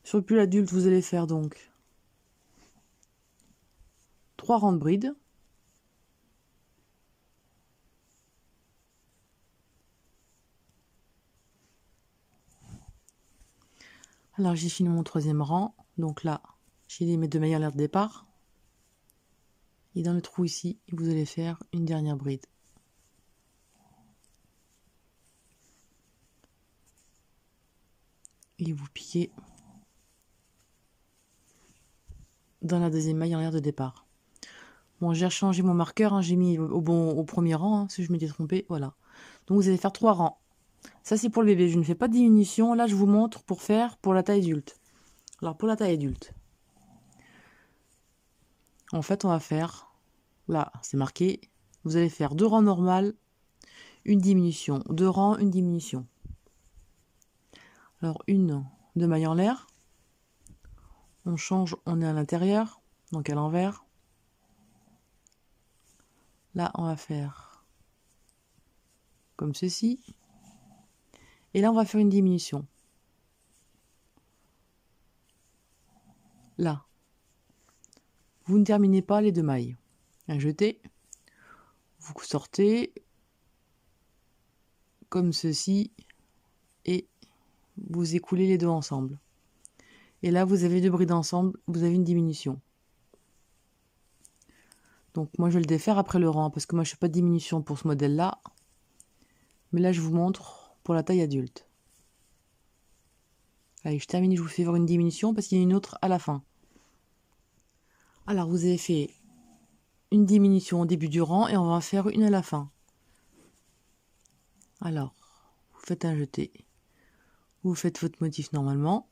sur le pull adulte, vous allez faire donc 3 rangs de brides. Alors, j'ai fini mon 3e rang. Donc là, j'ai mes 2 mailles en l'air de départ. Et dans le trou ici, vous allez faire une dernière bride. Et vous piquez dans la 2e maille en l'air de départ. Bon, j'ai changé mon marqueur, hein, j'ai mis au premier rang, hein, si je m'étais trompée, voilà. Donc vous allez faire 3 rangs. Ça c'est pour le bébé, je ne fais pas de diminution. Là je vous montre pour faire pour la taille adulte. Alors pour la taille adulte, en fait on va faire, là c'est marqué, vous allez faire 2 rangs normales, une diminution, 2 rangs, une diminution. Alors une de maille en l'air, on change, on est à l'intérieur, donc à l'envers. Là on va faire comme ceci. Et là on va faire une diminution. Là, vous ne terminez pas les 2 mailles. Un jeté, vous sortez comme ceci et vous écoulez les deux ensemble. Et là, vous avez 2 brides ensemble, vous avez une diminution. Donc moi, je vais le défaire après le rang parce que moi, je ne fais pas de diminution pour ce modèle-là. Mais là, je vous montre pour la taille adulte. Allez, je termine, je vous fais voir une diminution parce qu'il y a une autre à la fin. Alors, vous avez fait une diminution au début du rang et on va en faire une à la fin. Alors, vous faites un jeté. Vous faites votre motif normalement.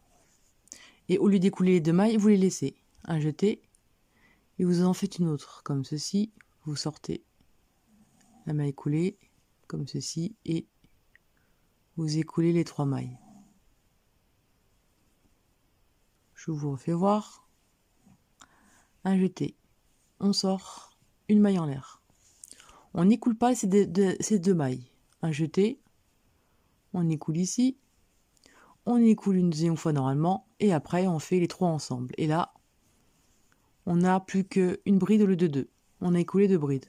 Et au lieu d'écouler les 2 mailles, vous les laissez. Un jeté. Et vous en faites une autre, comme ceci. Vous sortez la maille coulée, comme ceci. Et vous écoulez les 3 mailles. Je vous refais voir. Un jeté. On sort une maille en l'air. On n'écoule pas ces 2 mailles. Un jeté. On écoule ici. On écoule une deuxième fois normalement. Et après, on fait les 3 ensemble. Et là, on n'a plus qu'une bride au lieu de 2. On a écoulé 2 brides.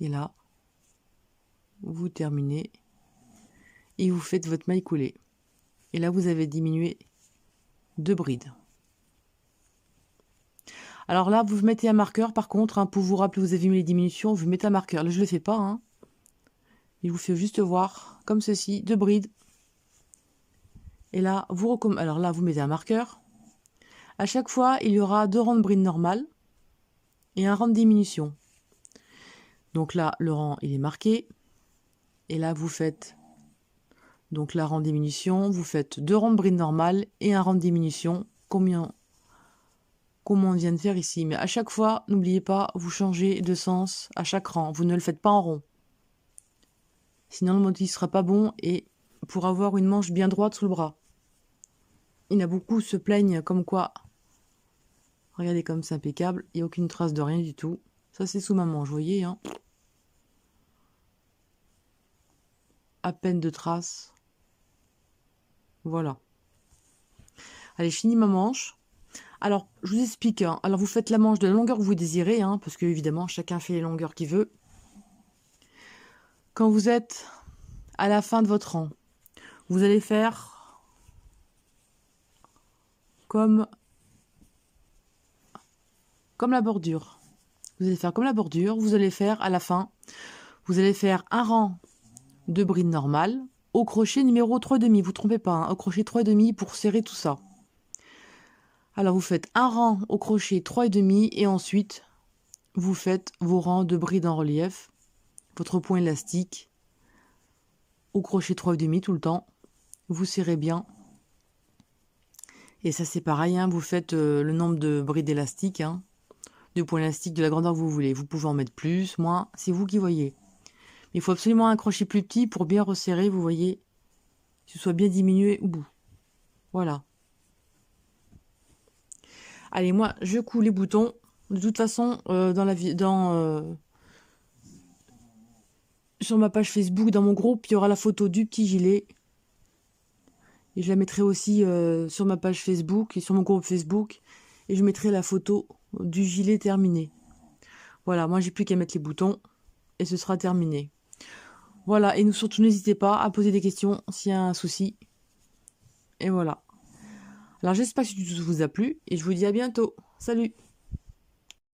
Et là, vous terminez. Et vous faites votre maille coulée. Et là, vous avez diminué 2 brides. Alors là, vous mettez un marqueur, par contre, hein, pour vous rappeler, vous avez mis les diminutions, vous mettez un marqueur. Là, je ne le fais pas. Hein. Il vous fait juste voir, comme ceci, 2 brides. Et là, alors là, vous mettez un marqueur. À chaque fois, il y aura 2 rangs de brides normales et un rang de diminution. Donc là, le rang, il est marqué. Et là, vous faites donc la rang de diminution. Vous faites 2 rangs de brides normales et un rang de diminution. Comme on vient de faire ici. Mais à chaque fois, n'oubliez pas, vous changez de sens à chaque rang. Vous ne le faites pas en rond. Sinon, le motif ne sera pas bon et pour avoir une manche bien droite sous le bras. Il y en a beaucoup se plaignent comme quoi. Regardez comme c'est impeccable. Il n'y a aucune trace de rien du tout. Ça, c'est sous ma manche, vous voyez. Hein, à peine de traces. Voilà. Allez, je finis ma manche. Alors, je vous explique. Hein. Alors, vous faites la manche de la longueur que vous désirez. Hein, parce que, évidemment, chacun fait les longueurs qu'il veut. Quand vous êtes à la fin de votre rang, vous allez faire comme comme la bordure. Vous allez faire comme la bordure. Vous allez faire à la fin, vous allez faire un rang de brides normales au crochet numéro 3,5. Vous trompez pas, hein, au crochet 3,5 pour serrer tout ça. Alors vous faites un rang au crochet 3,5 et ensuite vous faites vos rangs de brides en relief, votre point élastique au crochet 3,5 tout le temps. Vous serrez bien. Et ça c'est pareil, hein, vous faites le nombre de brides élastiques, hein, de points élastiques de la grandeur que vous voulez. Vous pouvez en mettre plus, moins, c'est vous qui voyez. Mais il faut absolument un crochet plus petit pour bien resserrer, vous voyez, que ce soit bien diminué au bout. Voilà. Allez, moi je couds les boutons. De toute façon, sur ma page Facebook, dans mon groupe, il y aura la photo du petit gilet. Et je la mettrai aussi sur ma page Facebook et sur mon groupe Facebook. Et je mettrai la photo du gilet terminé. Voilà, moi j'ai plus qu'à mettre les boutons. Et ce sera terminé. Voilà, et surtout n'hésitez pas à poser des questions s'il y a un souci. Et voilà. Alors j'espère que ce tuto vous a plu. Et je vous dis à bientôt. Salut!